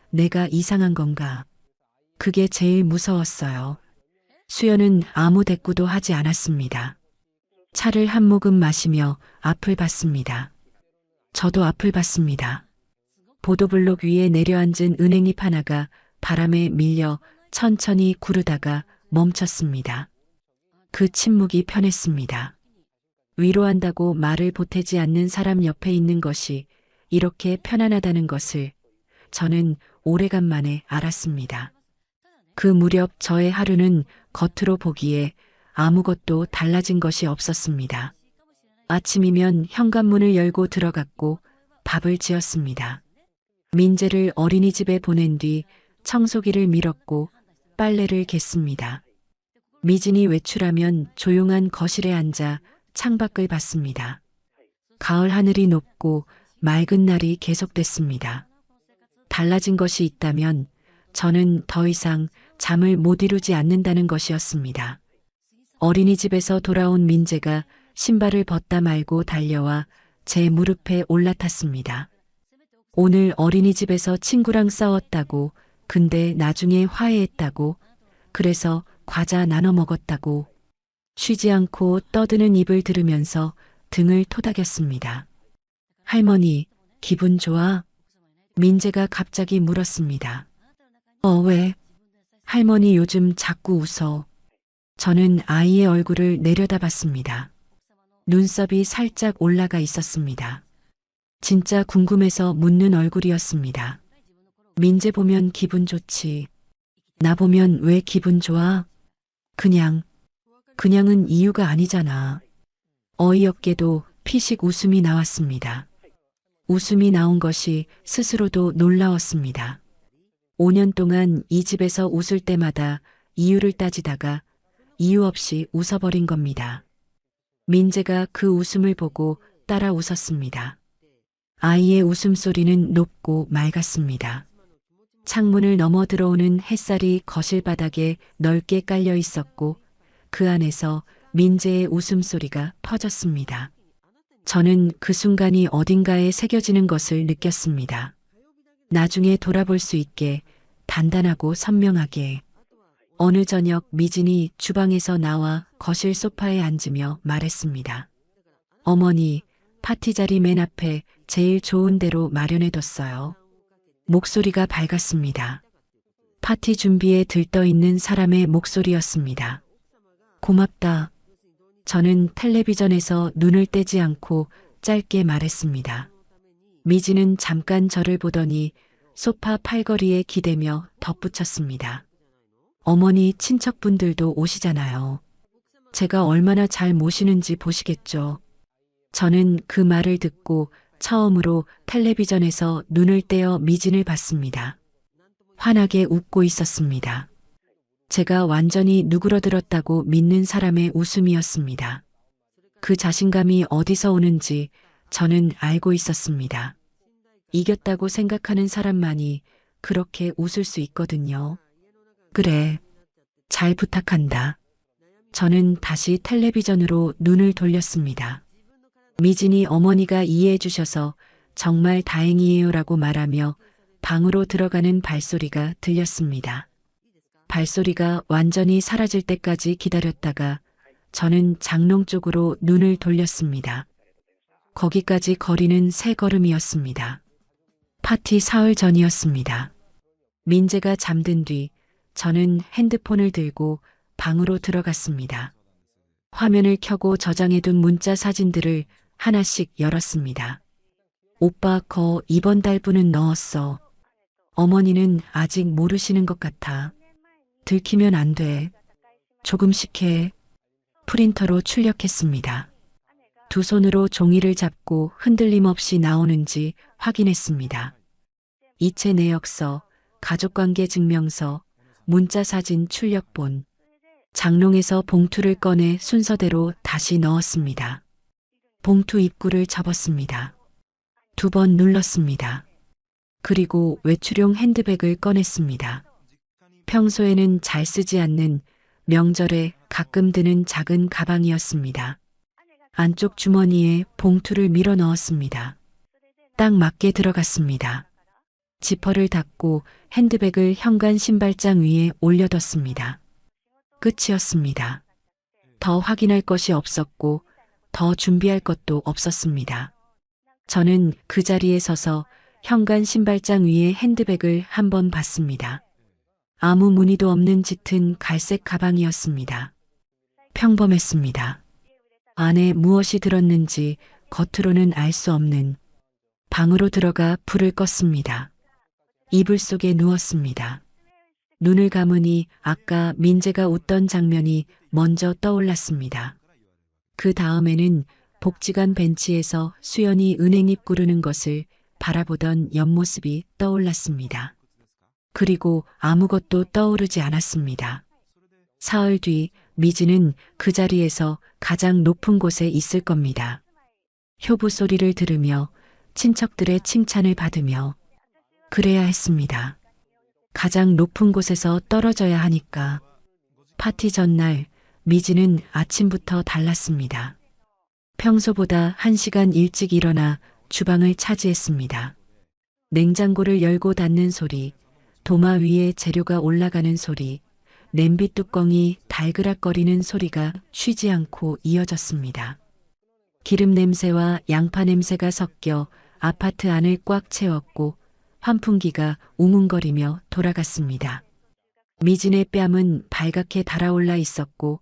내가 이상한 건가? 그게 제일 무서웠어요. 수연은 아무 대꾸도 하지 않았습니다. 차를 한 모금 마시며 앞을 봤습니다. 저도 앞을 봤습니다. 보도블록 위에 내려앉은 은행잎 하나가 바람에 밀려 천천히 구르다가 멈췄습니다. 그 침묵이 편했습니다. 위로한다고 말을 보태지 않는 사람 옆에 있는 것이 이렇게 편안하다는 것을 저는 오래간만에 알았습니다. 그 무렵 저의 하루는 겉으로 보기에 아무것도 달라진 것이 없었습니다. 아침이면 현관문을 열고 들어갔고 밥을 지었습니다. 민재를 어린이집에 보낸 뒤 청소기를 밀었고 빨래를 갰습니다. 미진이 외출하면 조용한 거실에 앉아 창밖을 봤습니다. 가을 하늘이 높고 맑은 날이 계속됐습니다. 달라진 것이 있다면 저는 더 이상 잠을 못 이루지 않는다는 것이었습니다. 어린이집에서 돌아온 민재가 신발을 벗다 말고 달려와 제 무릎에 올라탔습니다. 오늘 어린이집에서 친구랑 싸웠다고, 근데 나중에 화해했다고, 그래서 과자 나눠 먹었다고. 쉬지 않고 떠드는 입을 들으면서 등을 토닥였습니다. 할머니, 기분 좋아? 민재가 갑자기 물었습니다. 왜? 할머니 요즘 자꾸 웃어. 저는 아이의 얼굴을 내려다봤습니다. 눈썹이 살짝 올라가 있었습니다. 진짜 궁금해서 묻는 얼굴이었습니다. 민재 보면 기분 좋지. 나 보면 왜 기분 좋아? 그냥은 이유가 아니잖아. 어이없게도 피식 웃음이 나왔습니다. 웃음이 나온 것이 스스로도 놀라웠습니다. 5년 동안 이 집에서 웃을 때마다 이유를 따지다가 이유 없이 웃어버린 겁니다. 민재가 그 웃음을 보고 따라 웃었습니다. 아이의 웃음소리는 높고 맑았습니다. 창문을 넘어 들어오는 햇살이 거실 바닥에 넓게 깔려 있었고 그 안에서 민재의 웃음소리가 퍼졌습니다. 저는 그 순간이 어딘가에 새겨지는 것을 느꼈습니다. 나중에 돌아볼 수 있게 단단하고 선명하게. 어느 저녁 미진이 주방에서 나와 거실 소파에 앉으며 말했습니다. 어머니, 파티 자리 맨 앞에 제일 좋은 데로 마련해뒀어요. 목소리가 밝았습니다. 파티 준비에 들떠있는 사람의 목소리였습니다. 고맙다. 저는 텔레비전에서 눈을 떼지 않고 짧게 말했습니다. 미지는 잠깐 저를 보더니 소파 팔걸이에 기대며 덧붙였습니다. 어머니 친척분들도 오시잖아요. 제가 얼마나 잘 모시는지 보시겠죠. 저는 그 말을 듣고 처음으로 텔레비전에서 눈을 떼어 미진을 봤습니다. 환하게 웃고 있었습니다. 제가 완전히 누그러들었다고 믿는 사람의 웃음이었습니다. 그 자신감이 어디서 오는지 저는 알고 있었습니다. 이겼다고 생각하는 사람만이 그렇게 웃을 수 있거든요. 그래, 잘 부탁한다. 저는 다시 텔레비전으로 눈을 돌렸습니다. 미진이 어머니가 이해해 주셔서 정말 다행이에요라고 말하며 방으로 들어가는 발소리가 들렸습니다. 발소리가 완전히 사라질 때까지 기다렸다가 저는 장롱 쪽으로 눈을 돌렸습니다. 거기까지 거리는 3걸음이었습니다. 파티 사흘 전이었습니다. 민재가 잠든 뒤 저는 핸드폰을 들고 방으로 들어갔습니다. 화면을 켜고 저장해둔 문자 사진들을 하나씩 열었습니다. 오빠 거 이번 달분은 넣었어. 어머니는 아직 모르시는 것 같아. 들키면 안 돼. 조금씩 해. 프린터로 출력했습니다. 두 손으로 종이를 잡고 흔들림 없이 나오는지 확인했습니다. 이체 내역서, 가족관계 증명서, 문자사진 출력본. 장롱에서 봉투를 꺼내 순서대로 다시 넣었습니다. 봉투 입구를 접었습니다. 2번 눌렀습니다. 그리고 외출용 핸드백을 꺼냈습니다. 평소에는 잘 쓰지 않는 명절에 가끔 드는 작은 가방이었습니다. 안쪽 주머니에 봉투를 밀어 넣었습니다. 딱 맞게 들어갔습니다. 지퍼를 닫고 핸드백을 현관 신발장 위에 올려뒀습니다. 끝이었습니다. 더 확인할 것이 없었고 더 준비할 것도 없었습니다. 저는 그 자리에 서서 현관 신발장 위에 핸드백을 한번 봤습니다. 아무 무늬도 없는 짙은 갈색 가방이었습니다. 평범했습니다. 안에 무엇이 들었는지 겉으로는 알 수 없는. 방으로 들어가 불을 껐습니다. 이불 속에 누웠습니다. 눈을 감으니 아까 민재가 웃던 장면이 먼저 떠올랐습니다. 그 다음에는 복지관 벤치에서 수연이 은행잎 구르는 것을 바라보던 옆모습이 떠올랐습니다. 그리고 아무것도 떠오르지 않았습니다. 사흘 뒤 미진은 그 자리에서 가장 높은 곳에 있을 겁니다. 효부 소리를 들으며 친척들의 칭찬을 받으며 그래야 했습니다. 가장 높은 곳에서 떨어져야 하니까. 파티 전날 미진은 아침부터 달랐습니다. 평소보다 1시간 일찍 일어나 주방을 차지했습니다. 냉장고를 열고 닫는 소리, 도마 위에 재료가 올라가는 소리, 냄비 뚜껑이 달그락거리는 소리가 쉬지 않고 이어졌습니다. 기름 냄새와 양파 냄새가 섞여 아파트 안을 꽉 채웠고 환풍기가 웅웅거리며 돌아갔습니다. 미진의 뺨은 발갛게 달아올라 있었고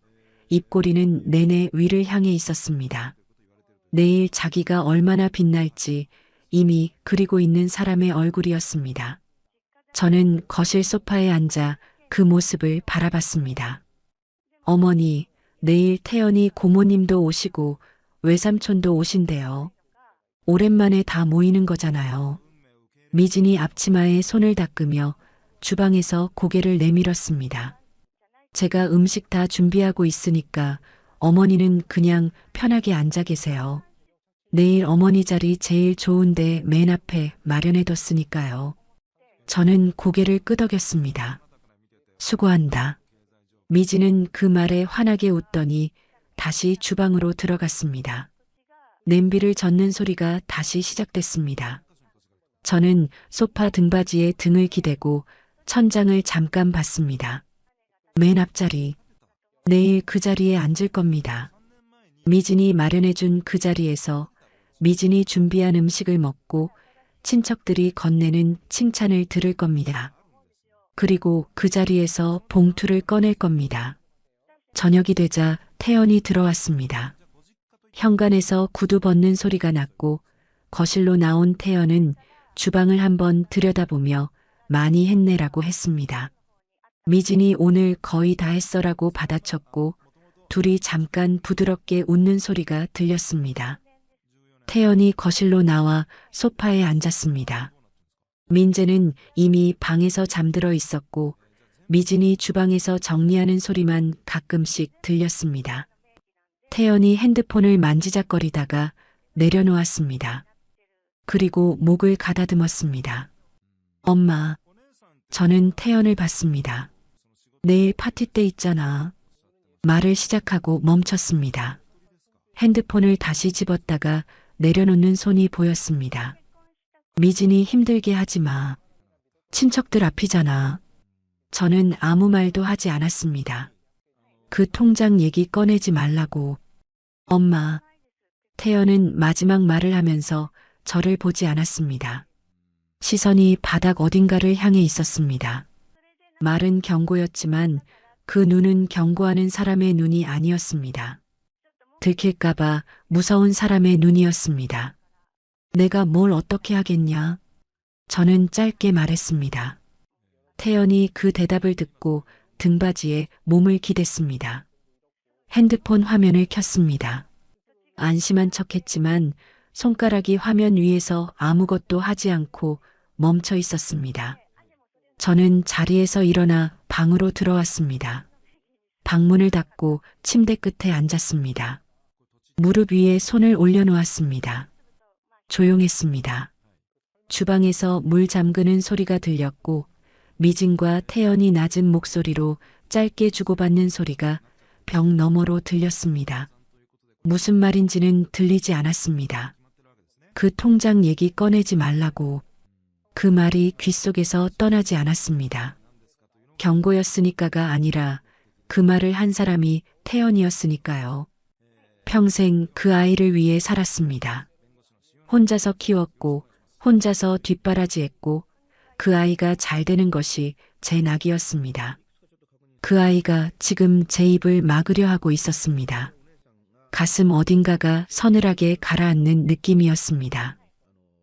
입꼬리는 내내 위를 향해 있었습니다. 내일 자기가 얼마나 빛날지 이미 그리고 있는 사람의 얼굴이었습니다. 저는 거실 소파에 앉아 그 모습을 바라봤습니다. 어머니, 내일 태연이 고모님도 오시고 외삼촌도 오신대요. 오랜만에 다 모이는 거잖아요. 미진이 앞치마에 손을 닦으며 주방에서 고개를 내밀었습니다. 제가 음식 다 준비하고 있으니까 어머니는 그냥 편하게 앉아 계세요. 내일 어머니 자리 제일 좋은데 맨 앞에 마련해뒀으니까요. 저는 고개를 끄덕였습니다. 수고한다. 미진은 그 말에 환하게 웃더니 다시 주방으로 들어갔습니다. 냄비를 젓는 소리가 다시 시작됐습니다. 저는 소파 등받이에 등을 기대고 천장을 잠깐 봤습니다. 맨 앞자리. 내일 그 자리에 앉을 겁니다. 미진이 마련해준 그 자리에서 미진이 준비한 음식을 먹고 친척들이 건네는 칭찬을 들을 겁니다. 그리고 그 자리에서 봉투를 꺼낼 겁니다. 저녁이 되자 태연이 들어왔습니다. 현관에서 구두 벗는 소리가 났고 거실로 나온 태연은 주방을 한번 들여다보며 많이 했네라고 했습니다. 미진이 오늘 거의 다 했어라고 받아쳤고 둘이 잠깐 부드럽게 웃는 소리가 들렸습니다. 태연이 거실로 나와 소파에 앉았습니다. 민재는 이미 방에서 잠들어 있었고 미진이 주방에서 정리하는 소리만 가끔씩 들렸습니다. 태연이 핸드폰을 만지작거리다가 내려놓았습니다. 그리고 목을 가다듬었습니다. 엄마, 저는 태연을 봤습니다. 내일 파티 때 있잖아. 말을 시작하고 멈췄습니다. 핸드폰을 다시 집었다가 내려놓는 손이 보였습니다. 미진이 힘들게 하지 마. 친척들 앞이잖아. 저는 아무 말도 하지 않았습니다. 그 통장 얘기 꺼내지 말라고. 엄마. 태연은 마지막 말을 하면서 저를 보지 않았습니다. 시선이 바닥 어딘가를 향해 있었습니다. 말은 경고였지만 그 눈은 경고하는 사람의 눈이 아니었습니다. 들킬까봐 무서운 사람의 눈이었습니다. 내가 뭘 어떻게 하겠냐? 저는 짧게 말했습니다. 태연이 그 대답을 듣고 등받이에 몸을 기댔습니다. 핸드폰 화면을 켰습니다. 안심한 척했지만 손가락이 화면 위에서 아무것도 하지 않고 멈춰 있었습니다. 저는 자리에서 일어나 방으로 들어왔습니다. 방문을 닫고 침대 끝에 앉았습니다. 무릎 위에 손을 올려놓았습니다. 조용했습니다. 주방에서 물 잠그는 소리가 들렸고 미진과 태연이 낮은 목소리로 짧게 주고받는 소리가 벽 너머로 들렸습니다. 무슨 말인지는 들리지 않았습니다. 그 통장 얘기 꺼내지 말라고. 그 말이 귓속에서 떠나지 않았습니다. 경고였으니까가 아니라 그 말을 한 사람이 태연이었으니까요. 평생 그 아이를 위해 살았습니다. 혼자서 키웠고 혼자서 뒷바라지했고 그 아이가 잘 되는 것이 제 낙이었습니다. 그 아이가 지금 제 입을 막으려 하고 있었습니다. 가슴 어딘가가 서늘하게 가라앉는 느낌이었습니다.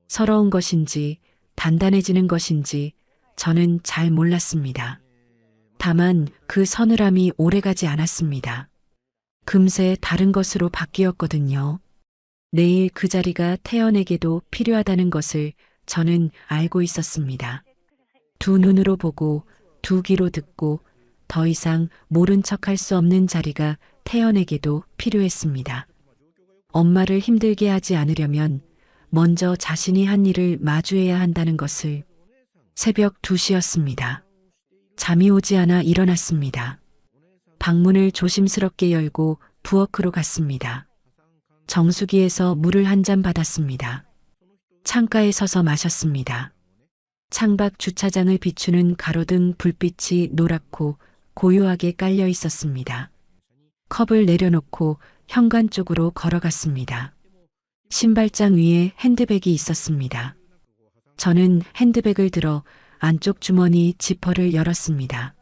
서러운 것인지 단단해지는 것인지 저는 잘 몰랐습니다. 다만 그 서늘함이 오래가지 않았습니다. 금세 다른 것으로 바뀌었거든요. 내일 그 자리가 태연에게도 필요하다는 것을 저는 알고 있었습니다. 두 눈으로 보고 두 귀로 듣고 더 이상 모른 척할 수 없는 자리가 태연에게도 필요했습니다. 엄마를 힘들게 하지 않으려면 먼저 자신이 한 일을 마주해야 한다는 것을. 새벽 2시였습니다. 잠이 오지 않아 일어났습니다. 방문을 조심스럽게 열고 부엌으로 갔습니다. 정수기에서 물을 한 잔 받았습니다. 창가에 서서 마셨습니다. 창밖 주차장을 비추는 가로등 불빛이 노랗고 고요하게 깔려 있었습니다. 컵을 내려놓고 현관 쪽으로 걸어갔습니다. 신발장 위에 핸드백이 있었습니다. 저는 핸드백을 들어 안쪽 주머니 지퍼를 열었습니다.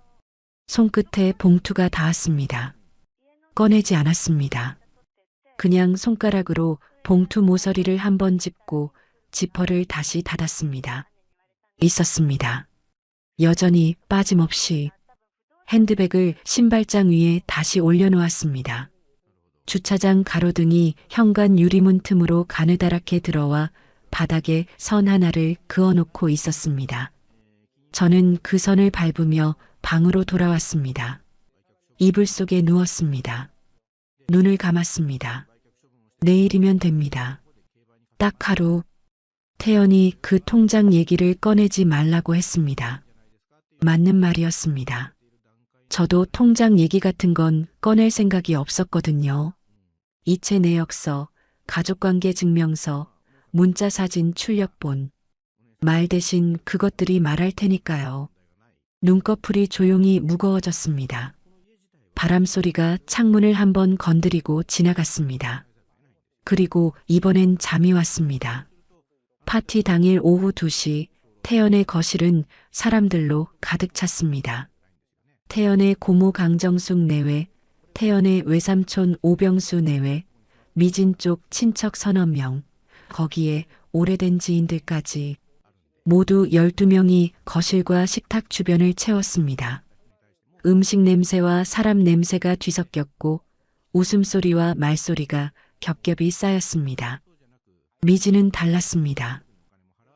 손끝에 봉투가 닿았습니다. 꺼내지 않았습니다. 그냥 손가락으로 봉투 모서리를 한번 짚고 지퍼를 다시 닫았습니다. 있었습니다. 여전히 빠짐없이. 핸드백을 신발장 위에 다시 올려놓았습니다. 주차장 가로등이 현관 유리문 틈으로 가느다랗게 들어와 바닥에 선 하나를 그어놓고 있었습니다. 저는 그 선을 밟으며 방으로 돌아왔습니다. 이불 속에 누웠습니다. 눈을 감았습니다. 내일이면 됩니다. 딱 하루. 태연이 그 통장 얘기를 꺼내지 말라고 했습니다. 맞는 말이었습니다. 저도 통장 얘기 같은 건 꺼낼 생각이 없었거든요. 이체 내역서, 가족관계 증명서, 문자 사진 출력본. 말 대신 그것들이 말할 테니까요. 눈꺼풀이 조용히 무거워졌습니다. 바람 소리가 창문을 한번 건드리고 지나갔습니다. 그리고 이번엔 잠이 왔습니다. 파티 당일 오후 2시 태연의 거실은 사람들로 가득 찼습니다. 태연의 고모 강정숙 내외, 태연의 외삼촌 오병수 내외, 미진 쪽 친척 서너 명, 거기에 오래된 지인들까지 모두 12명이 거실과 식탁 주변을 채웠습니다. 음식 냄새와 사람 냄새가 뒤섞였고 웃음소리와 말소리가 겹겹이 쌓였습니다. 미진은 달랐습니다.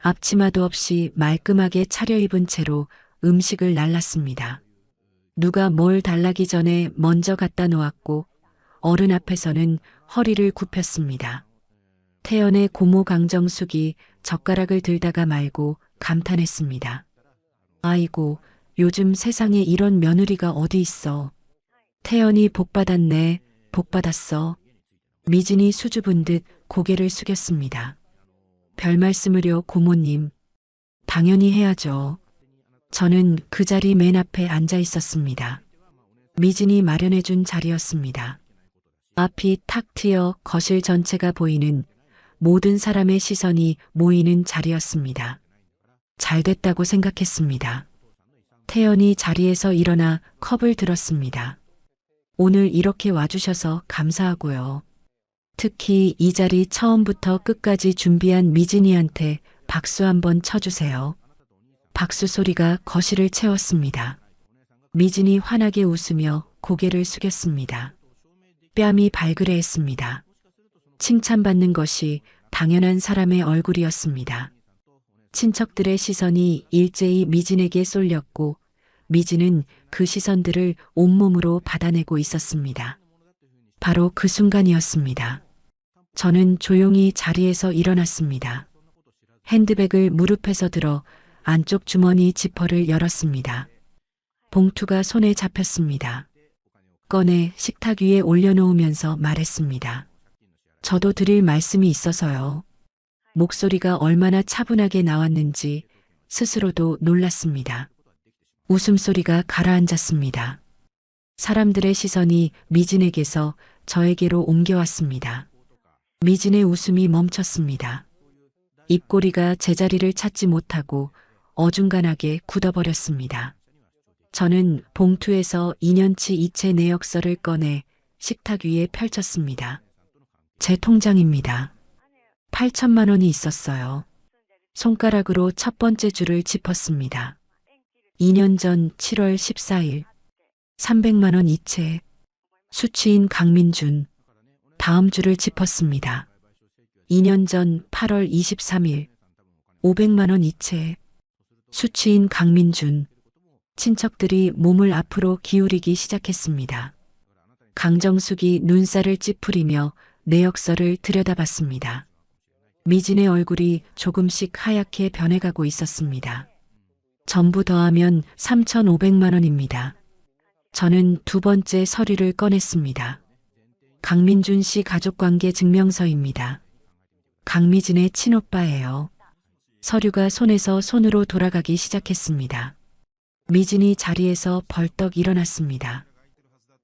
앞치마도 없이 말끔하게 차려입은 채로 음식을 날랐습니다. 누가 뭘 달라기 전에 먼저 갖다 놓았고 어른 앞에서는 허리를 굽혔습니다. 태연의 고모 강정숙이 젓가락을 들다가 말고 감탄했습니다. 아이고, 요즘 세상에 이런 며느리가 어디 있어. 태연이 복받았네, 복받았어. 미진이 수줍은 듯 고개를 숙였습니다. 별 말씀을요, 고모님. 당연히 해야죠. 저는 그 자리 맨 앞에 앉아 있었습니다. 미진이 마련해준 자리였습니다. 앞이 탁 트여 거실 전체가 보이는 모든 사람의 시선이 모이는 자리였습니다. 잘 됐다고 생각했습니다. 태연이 자리에서 일어나 컵을 들었습니다. 오늘 이렇게 와주셔서 감사하고요. 특히 이 자리 처음부터 끝까지 준비한 미진이한테 박수 한번 쳐주세요. 박수 소리가 거실을 채웠습니다. 미진이 환하게 웃으며 고개를 숙였습니다. 뺨이 발그레했습니다. 칭찬받는 것이 당연한 사람의 얼굴이었습니다. 친척들의 시선이 일제히 미진에게 쏠렸고 미진은 그 시선들을 온몸으로 받아내고 있었습니다. 바로 그 순간이었습니다. 저는 조용히 자리에서 일어났습니다. 핸드백을 무릎에서 들어 안쪽 주머니 지퍼를 열었습니다. 봉투가 손에 잡혔습니다. 꺼내 식탁 위에 올려놓으면서 말했습니다. 저도 드릴 말씀이 있어서요. 목소리가 얼마나 차분하게 나왔는지 스스로도 놀랐습니다. 웃음소리가 가라앉았습니다. 사람들의 시선이 미진에게서 저에게로 옮겨왔습니다. 미진의 웃음이 멈췄습니다. 입꼬리가 제자리를 찾지 못하고 어중간하게 굳어버렸습니다. 저는 봉투에서 2년치 이체 내역서를 꺼내 식탁 위에 펼쳤습니다. 제 통장입니다. 8천만 원이 있었어요. 손가락으로 첫 번째 줄을 짚었습니다. 2년 전 7월 14일 300만 원 이체. 수취인 강민준. 다음 줄을 짚었습니다. 2년 전 8월 23일 500만 원 이체. 수취인 강민준. 친척들이 몸을 앞으로 기울이기 시작했습니다. 강정숙이 눈살을 찌푸리며 내역서를 들여다봤습니다. 미진의 얼굴이 조금씩 하얗게 변해가고 있었습니다. 전부 더하면 3,500만 원입니다. 저는 두 번째 서류를 꺼냈습니다. 강민준 씨 가족관계 증명서입니다. 강미진의 친오빠예요. 서류가 손에서 손으로 돌아가기 시작했습니다. 미진이 자리에서 벌떡 일어났습니다.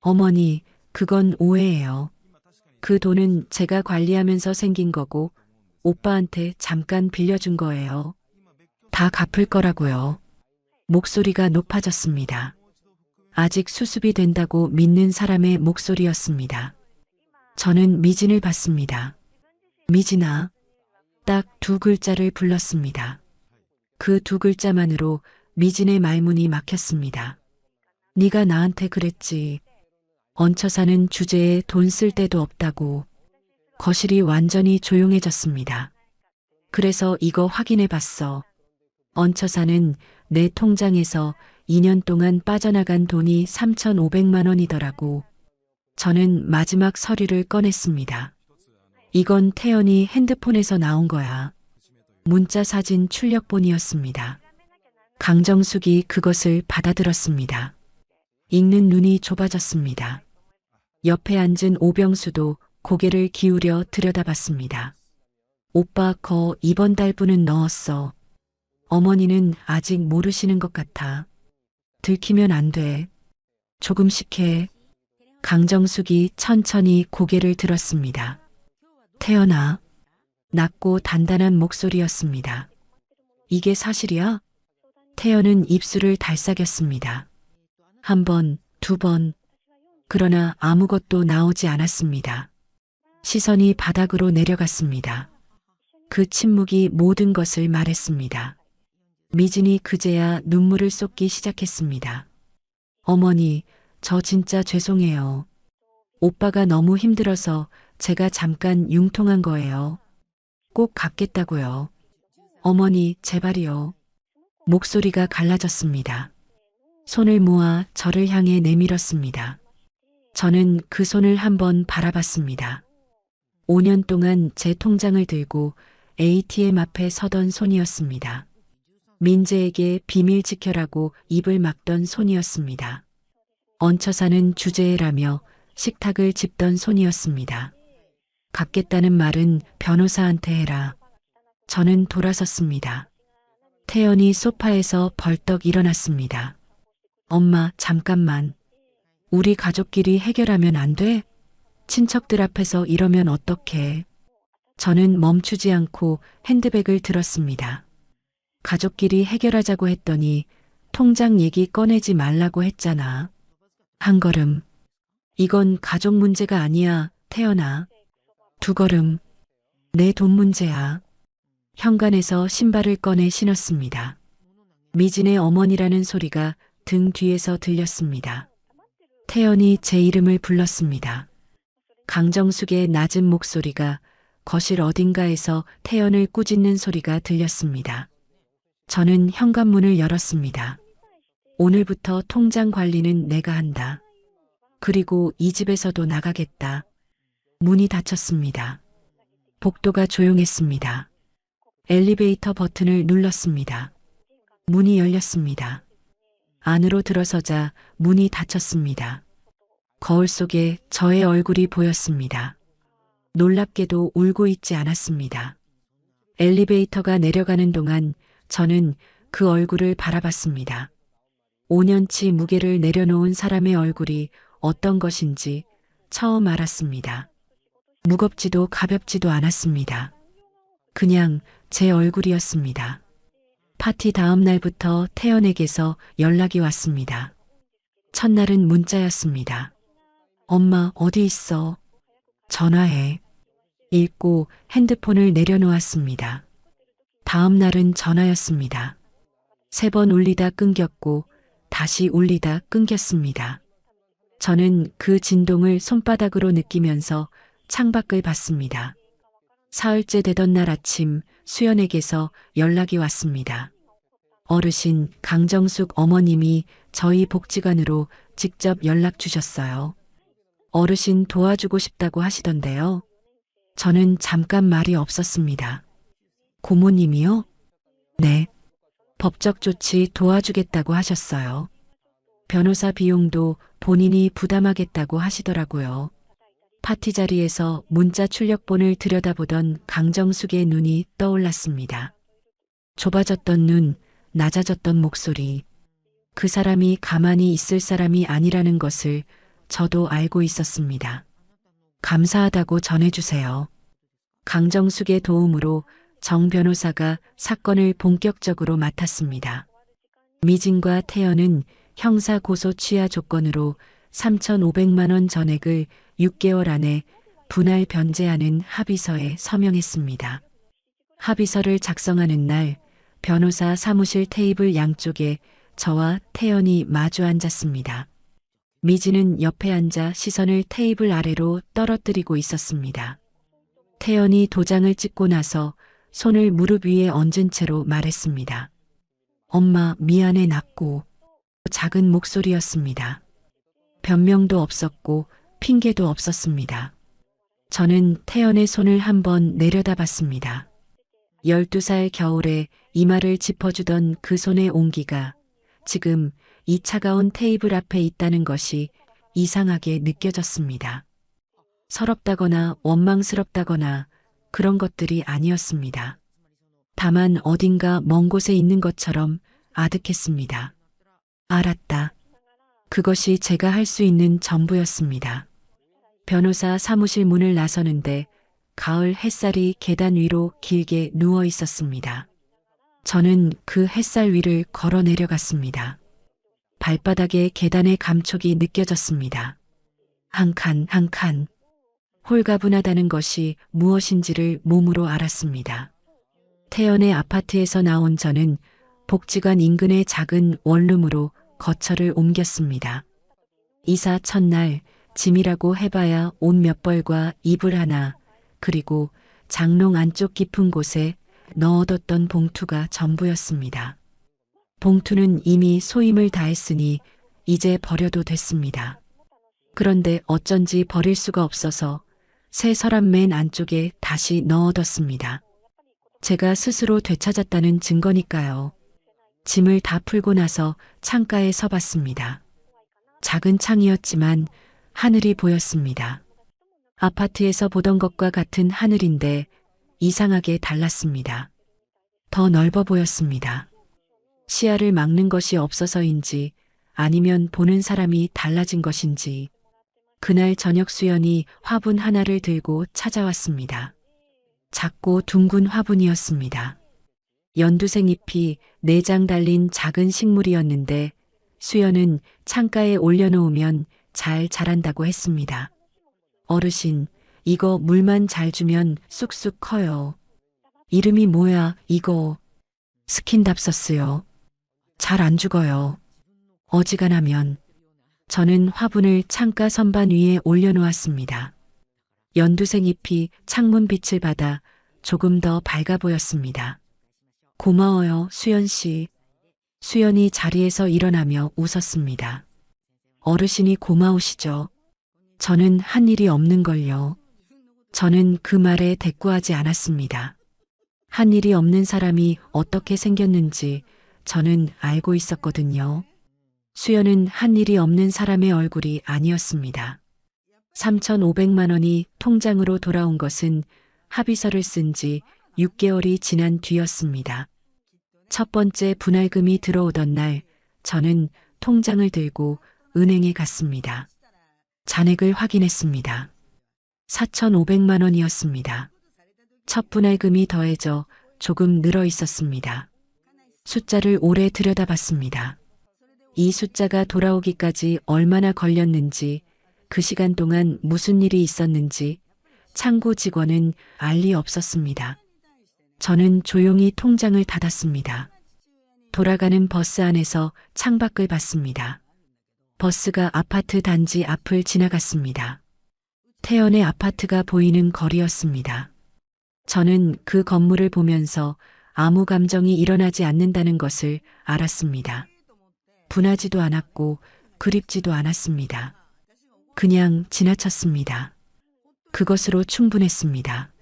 어머니, 그건 오해예요. 그 돈은 제가 관리하면서 생긴 거고 오빠한테 잠깐 빌려준 거예요. 다 갚을 거라고요. 목소리가 높아졌습니다. 아직 수습이 된다고 믿는 사람의 목소리였습니다. 저는 미진을 봤습니다. 미진아. 딱 두 글자를 불렀습니다. 그 두 글자만으로 미진의 말문이 막혔습니다. 네가 나한테 그랬지. 얹혀 사는 주제에 돈 쓸 데도 없다고. 거실이 완전히 조용해졌습니다. 그래서 이거 확인해 봤어. 얹혀 사는 내 통장에서 2년 동안 빠져나간 돈이 3,500만 원이더라고. 저는 마지막 서류를 꺼냈습니다. 이건 태연이 핸드폰에서 나온 거야. 문자 사진 출력본이었습니다. 강정숙이 그것을 받아들었습니다. 읽는 눈이 좁아졌습니다. 옆에 앉은 오병수도 고개를 기울여 들여다봤습니다. 오빠 거 이번 달분은 넣었어. 어머니는 아직 모르시는 것 같아. 들키면 안 돼. 조금씩 해. 강정숙이 천천히 고개를 들었습니다. 태연아. 낮고 단단한 목소리였습니다. 이게 사실이야? 태연은 입술을 달싹였습니다. 한 번, 두 번. 그러나 아무것도 나오지 않았습니다. 시선이 바닥으로 내려갔습니다. 그 침묵이 모든 것을 말했습니다. 미진이 그제야 눈물을 쏟기 시작했습니다. 어머니, 저 진짜 죄송해요. 오빠가 너무 힘들어서 제가 잠깐 융통한 거예요. 꼭 갚겠다고요. 어머니, 제발이요. 목소리가 갈라졌습니다. 손을 모아 저를 향해 내밀었습니다. 저는 그 손을 한번 바라봤습니다. 5년 동안 제 통장을 들고 ATM 앞에 서던 손이었습니다. 민재에게 비밀 지켜라고 입을 막던 손이었습니다. 얹혀 사는 주제라며 식탁을 짚던 손이었습니다. 갚겠다는 말은 변호사한테 해라. 저는 돌아섰습니다. 태연이 소파에서 벌떡 일어났습니다. 엄마, 잠깐만. 우리 가족끼리 해결하면 안 돼? 친척들 앞에서 이러면 어떡해? 저는 멈추지 않고 핸드백을 들었습니다. 가족끼리 해결하자고 했더니 통장 얘기 꺼내지 말라고 했잖아. 한 걸음. 이건 가족 문제가 아니야, 태연아. 두 걸음. 내 돈 문제야. 현관에서 신발을 꺼내 신었습니다. 미진의 어머니라는 소리가 등 뒤에서 들렸습니다. 태연이 제 이름을 불렀습니다. 강정숙의 낮은 목소리가 거실 어딘가에서 태연을 꾸짖는 소리가 들렸습니다. 저는 현관문을 열었습니다. 오늘부터 통장 관리는 내가 한다. 그리고 이 집에서도 나가겠다. 문이 닫혔습니다. 복도가 조용했습니다. 엘리베이터 버튼을 눌렀습니다. 문이 열렸습니다. 안으로 들어서자 문이 닫혔습니다. 거울 속에 저의 얼굴이 보였습니다. 놀랍게도 울고 있지 않았습니다. 엘리베이터가 내려가는 동안 저는 그 얼굴을 바라봤습니다. 5년치 무게를 내려놓은 사람의 얼굴이 어떤 것인지 처음 알았습니다. 무겁지도 가볍지도 않았습니다. 그냥 제 얼굴이었습니다. 파티 다음 날부터 태연에게서 연락이 왔습니다. 첫날은 문자였습니다. 엄마, 어디 있어? 전화해. 읽고 핸드폰을 내려놓았습니다. 다음 날은 전화였습니다. 3번 울리다 끊겼고 다시 울리다 끊겼습니다. 저는 그 진동을 손바닥으로 느끼면서 창밖을 봤습니다. 사흘째 되던 날 아침 수연에게서 연락이 왔습니다. 어르신 강정숙 어머님이 저희 복지관으로 직접 연락 주셨어요. 어르신 도와주고 싶다고 하시던데요. 저는 잠깐 말이 없었습니다. 고모님이요? 네. 법적 조치 도와주겠다고 하셨어요. 변호사 비용도 본인이 부담하겠다고 하시더라고요. 파티 자리에서 문자 출력본을 들여다보던 강정숙의 눈이 떠올랐습니다. 좁아졌던 눈, 낮아졌던 목소리. 그 사람이 가만히 있을 사람이 아니라는 것을 저도 알고 있었습니다. 감사하다고 전해주세요. 강정숙의 도움으로 정 변호사가 사건을 본격적으로 맡았습니다. 미진과 태연은 형사 고소 취하 조건으로 3,500만 원 전액을 6개월 안에 분할 변제하는 합의서에 서명했습니다. 합의서를 작성하는 날 변호사 사무실 테이블 양쪽에 저와 태연이 마주 앉았습니다. 미진은 옆에 앉아 시선을 테이블 아래로 떨어뜨리고 있었습니다. 태연이 도장을 찍고 나서 손을 무릎 위에 얹은 채로 말했습니다. 엄마, 미안해. 낮고 작은 목소리였습니다. 변명도 없었고 핑계도 없었습니다. 저는 태연의 손을 한번 내려다봤습니다. 12살 겨울에 이마를 짚어주던 그 손의 온기가 지금 이 차가운 테이블 앞에 있다는 것이 이상하게 느껴졌습니다. 서럽다거나 원망스럽다거나 그런 것들이 아니었습니다. 다만 어딘가 먼 곳에 있는 것처럼 아득했습니다. 알았다. 그것이 제가 할 수 있는 전부였습니다. 변호사 사무실 문을 나서는데 가을 햇살이 계단 위로 길게 누워 있었습니다. 저는 그 햇살 위를 걸어 내려갔습니다. 발바닥에 계단의 감촉이 느껴졌습니다. 한 칸 한 칸. 홀가분하다는 것이 무엇인지를 몸으로 알았습니다. 태연의 아파트에서 나온 저는 복지관 인근의 작은 원룸으로 거처를 옮겼습니다. 이사 첫날 짐이라고 해봐야 옷 몇 벌과 이불 하나, 그리고 장롱 안쪽 깊은 곳에 넣어뒀던 봉투가 전부였습니다. 봉투는 이미 소임을 다했으니 이제 버려도 됐습니다. 그런데 어쩐지 버릴 수가 없어서 새 서랍 맨 안쪽에 다시 넣어뒀습니다. 제가 스스로 되찾았다는 증거니까요. 짐을 다 풀고 나서 창가에 서봤습니다. 작은 창이었지만 하늘이 보였습니다. 아파트에서 보던 것과 같은 하늘인데 이상하게 달랐습니다. 더 넓어 보였습니다. 시야를 막는 것이 없어서인지 아니면 보는 사람이 달라진 것인지 그날 저녁 수연이 화분 하나를 들고 찾아왔습니다. 작고 둥근 화분이었습니다. 연두색 잎이 4장 달린 작은 식물이었는데 수연은 창가에 올려놓으면 잘 자란다고 했습니다. 어르신, 이거 물만 잘 주면 쑥쑥 커요. 이름이 뭐야, 이거? 스킨답서스요. 잘 안 죽어요. 어지간하면. 저는 화분을 창가 선반 위에 올려놓았습니다. 연두색 잎이 창문 빛을 받아 조금 더 밝아 보였습니다. 고마워요, 수연 씨. 수연이 자리에서 일어나며 웃었습니다. 어르신이 고마우시죠? 저는 한 일이 없는 걸요. 저는 그 말에 대꾸하지 않았습니다. 한 일이 없는 사람이 어떻게 생겼는지 저는 알고 있었거든요. 수연은 한 일이 없는 사람의 얼굴이 아니었습니다. 3,500만 원이 통장으로 돌아온 것은 합의서를 쓴 지 6개월이 지난 뒤였습니다. 첫 번째 분할금이 들어오던 날 저는 통장을 들고 은행에 갔습니다. 잔액을 확인했습니다. 4,500만 원이었습니다. 첫 분할금이 더해져 조금 늘어 있었습니다. 숫자를 오래 들여다봤습니다. 이 숫자가 돌아오기까지 얼마나 걸렸는지, 그 시간 동안 무슨 일이 있었는지 창구 직원은 알 리 없었습니다. 저는 조용히 통장을 닫았습니다. 돌아가는 버스 안에서 창밖을 봤습니다. 버스가 아파트 단지 앞을 지나갔습니다. 태연의 아파트가 보이는 거리였습니다. 저는 그 건물을 보면서 아무 감정이 일어나지 않는다는 것을 알았습니다. 분하지도 않았고 그립지도 않았습니다. 그냥 지나쳤습니다. 그것으로 충분했습니다.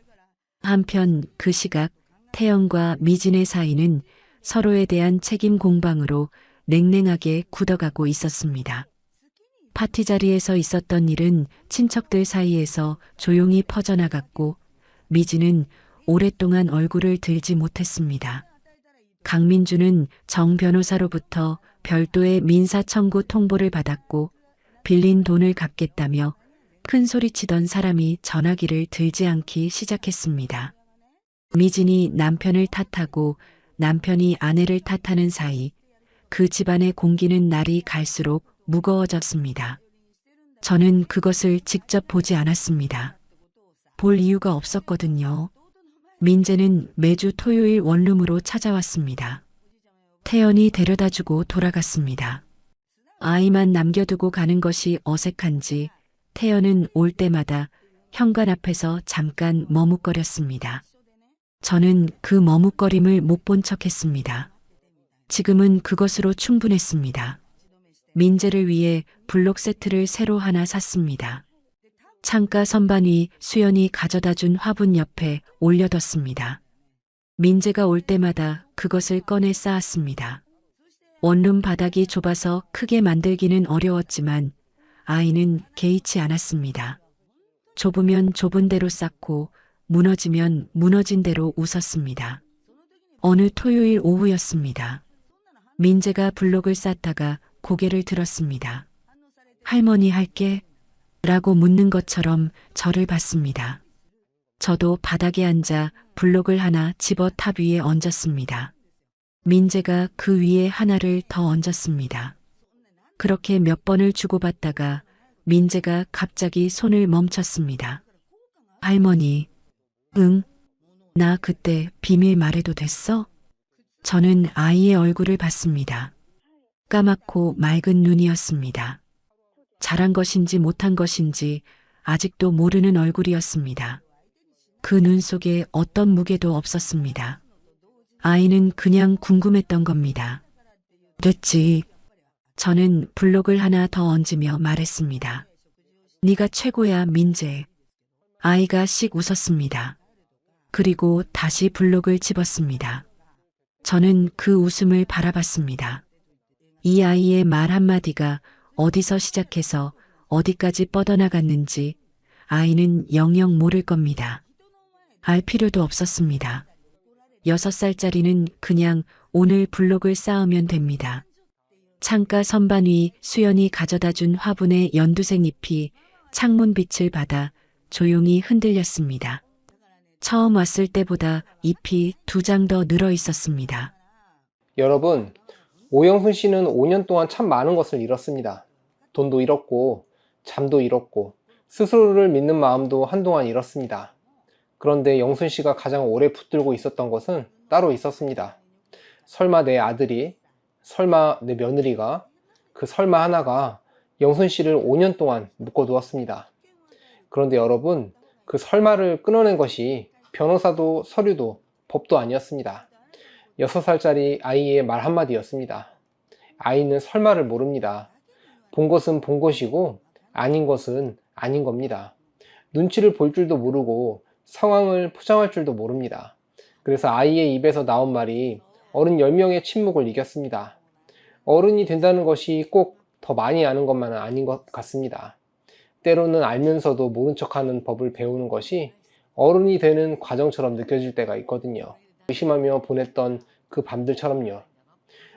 한편 그 시각 태연과 미진의 사이는 서로에 대한 책임 공방으로 냉랭하게 굳어가고 있었습니다. 파티 자리에서 있었던 일은 친척들 사이에서 조용히 퍼져나갔고 미진은 오랫동안 얼굴을 들지 못했습니다. 강민주는 정 변호사로부터 별도의 민사 청구 통보를 받았고 빌린 돈을 갚겠다며 큰 소리치던 사람이 전화기를 들지 않기 시작했습니다. 미진이 남편을 탓하고 남편이 아내를 탓하는 사이 그 집안의 공기는 날이 갈수록 무거워졌습니다. 저는 그것을 직접 보지 않았습니다. 볼 이유가 없었거든요. 민재는 매주 토요일 원룸으로 찾아왔습니다. 태연이 데려다주고 돌아갔습니다. 아이만 남겨두고 가는 것이 어색한지 태연은 올 때마다 현관 앞에서 잠깐 머뭇거렸습니다. 저는 그 머뭇거림을 못 본 척했습니다. 지금은 그것으로 충분했습니다. 민재를 위해 블록 세트를 새로 하나 샀습니다. 창가 선반 위 수연이 가져다 준 화분 옆에 올려뒀습니다. 민재가 올 때마다 그것을 꺼내 쌓았습니다. 원룸 바닥이 좁아서 크게 만들기는 어려웠지만 아이는 개의치 않았습니다. 좁으면 좁은 대로 쌓고 무너지면 무너진 대로 웃었습니다. 어느 토요일 오후였습니다. 민재가 블록을 쌓다가 고개를 들었습니다. 할머니 할게? 라고 묻는 것처럼 저를 봤습니다. 저도 바닥에 앉아 블록을 하나 집어 탑 위에 얹었습니다. 민재가 그 위에 하나를 더 얹었습니다. 그렇게 몇 번을 주고받다가 민재가 갑자기 손을 멈췄습니다. 할머니, 응? 나 그때 비밀 말해도 됐어? 저는 아이의 얼굴을 봤습니다. 까맣고 맑은 눈이었습니다. 잘한 것인지 못한 것인지 아직도 모르는 얼굴이었습니다. 그 눈 속에 어떤 무게도 없었습니다. 아이는 그냥 궁금했던 겁니다. 됐지. 저는 블록을 하나 더 얹으며 말했습니다. 네가 최고야, 민재. 아이가 씩 웃었습니다. 그리고 다시 블록을 집었습니다. 저는 그 웃음을 바라봤습니다. 이 아이의 말 한마디가 어디서 시작해서 어디까지 뻗어나갔는지 아이는 영영 모를 겁니다. 알 필요도 없었습니다. 6살짜리는 그냥 오늘 블록을 쌓으면 됩니다. 창가 선반 위 수연이 가져다 준 화분의 연두색 잎이 창문 빛을 받아 조용히 흔들렸습니다. 처음 왔을 때보다 잎이 2장 더 늘어 있었습니다. 여러분, 오영순 씨는 5년 동안 참 많은 것을 잃었습니다. 돈도 잃었고, 잠도 잃었고, 스스로를 믿는 마음도 한동안 잃었습니다. 그런데 영순 씨가 가장 오래 붙들고 있었던 것은 따로 있었습니다. 설마 내 아들이, 설마 내 며느리가, 그 설마 하나가 영순 씨를 5년 동안 묶어두었습니다. 그런데 여러분, 그 설마를 끊어낸 것이 변호사도 서류도 법도 아니었습니다. 6살짜리 아이의 말 한마디였습니다. 아이는 설마를 모릅니다. 본 것은 본 것이고 아닌 것은 아닌 겁니다. 눈치를 볼 줄도 모르고 상황을 포장할 줄도 모릅니다. 그래서 아이의 입에서 나온 말이 어른 10명의 침묵을 이겼습니다. 어른이 된다는 것이 꼭 더 많이 아는 것만은 아닌 것 같습니다. 때로는 알면서도 모른 척하는 법을 배우는 것이 어른이 되는 과정처럼 느껴질 때가 있거든요. 의심하며 보냈던 그 밤들처럼요.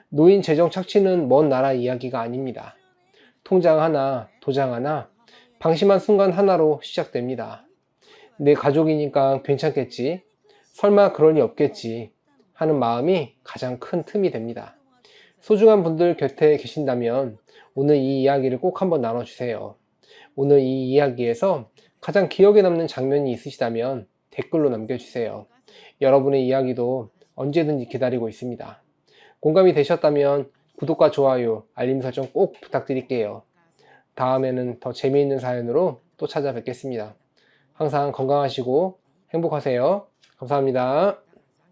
노인 재정 착취는 먼 나라 이야기가 아닙니다. 통장 하나, 도장 하나, 방심한 순간 하나로 시작됩니다. 내 가족이니까 괜찮겠지, 설마 그럴 리 없겠지 하는 마음이 가장 큰 틈이 됩니다. 소중한 분들 곁에 계신다면 오늘 이 이야기를 꼭 한번 나눠주세요. 오늘 이 이야기에서 가장 기억에 남는 장면이 있으시다면 댓글로 남겨주세요. 여러분의 이야기도 언제든지 기다리고 있습니다. 공감이 되셨다면 구독과 좋아요, 알림 설정 꼭 부탁드릴게요. 다음에는 더 재미있는 사연으로 또 찾아뵙겠습니다. 항상 건강하시고 행복하세요. 감사합니다.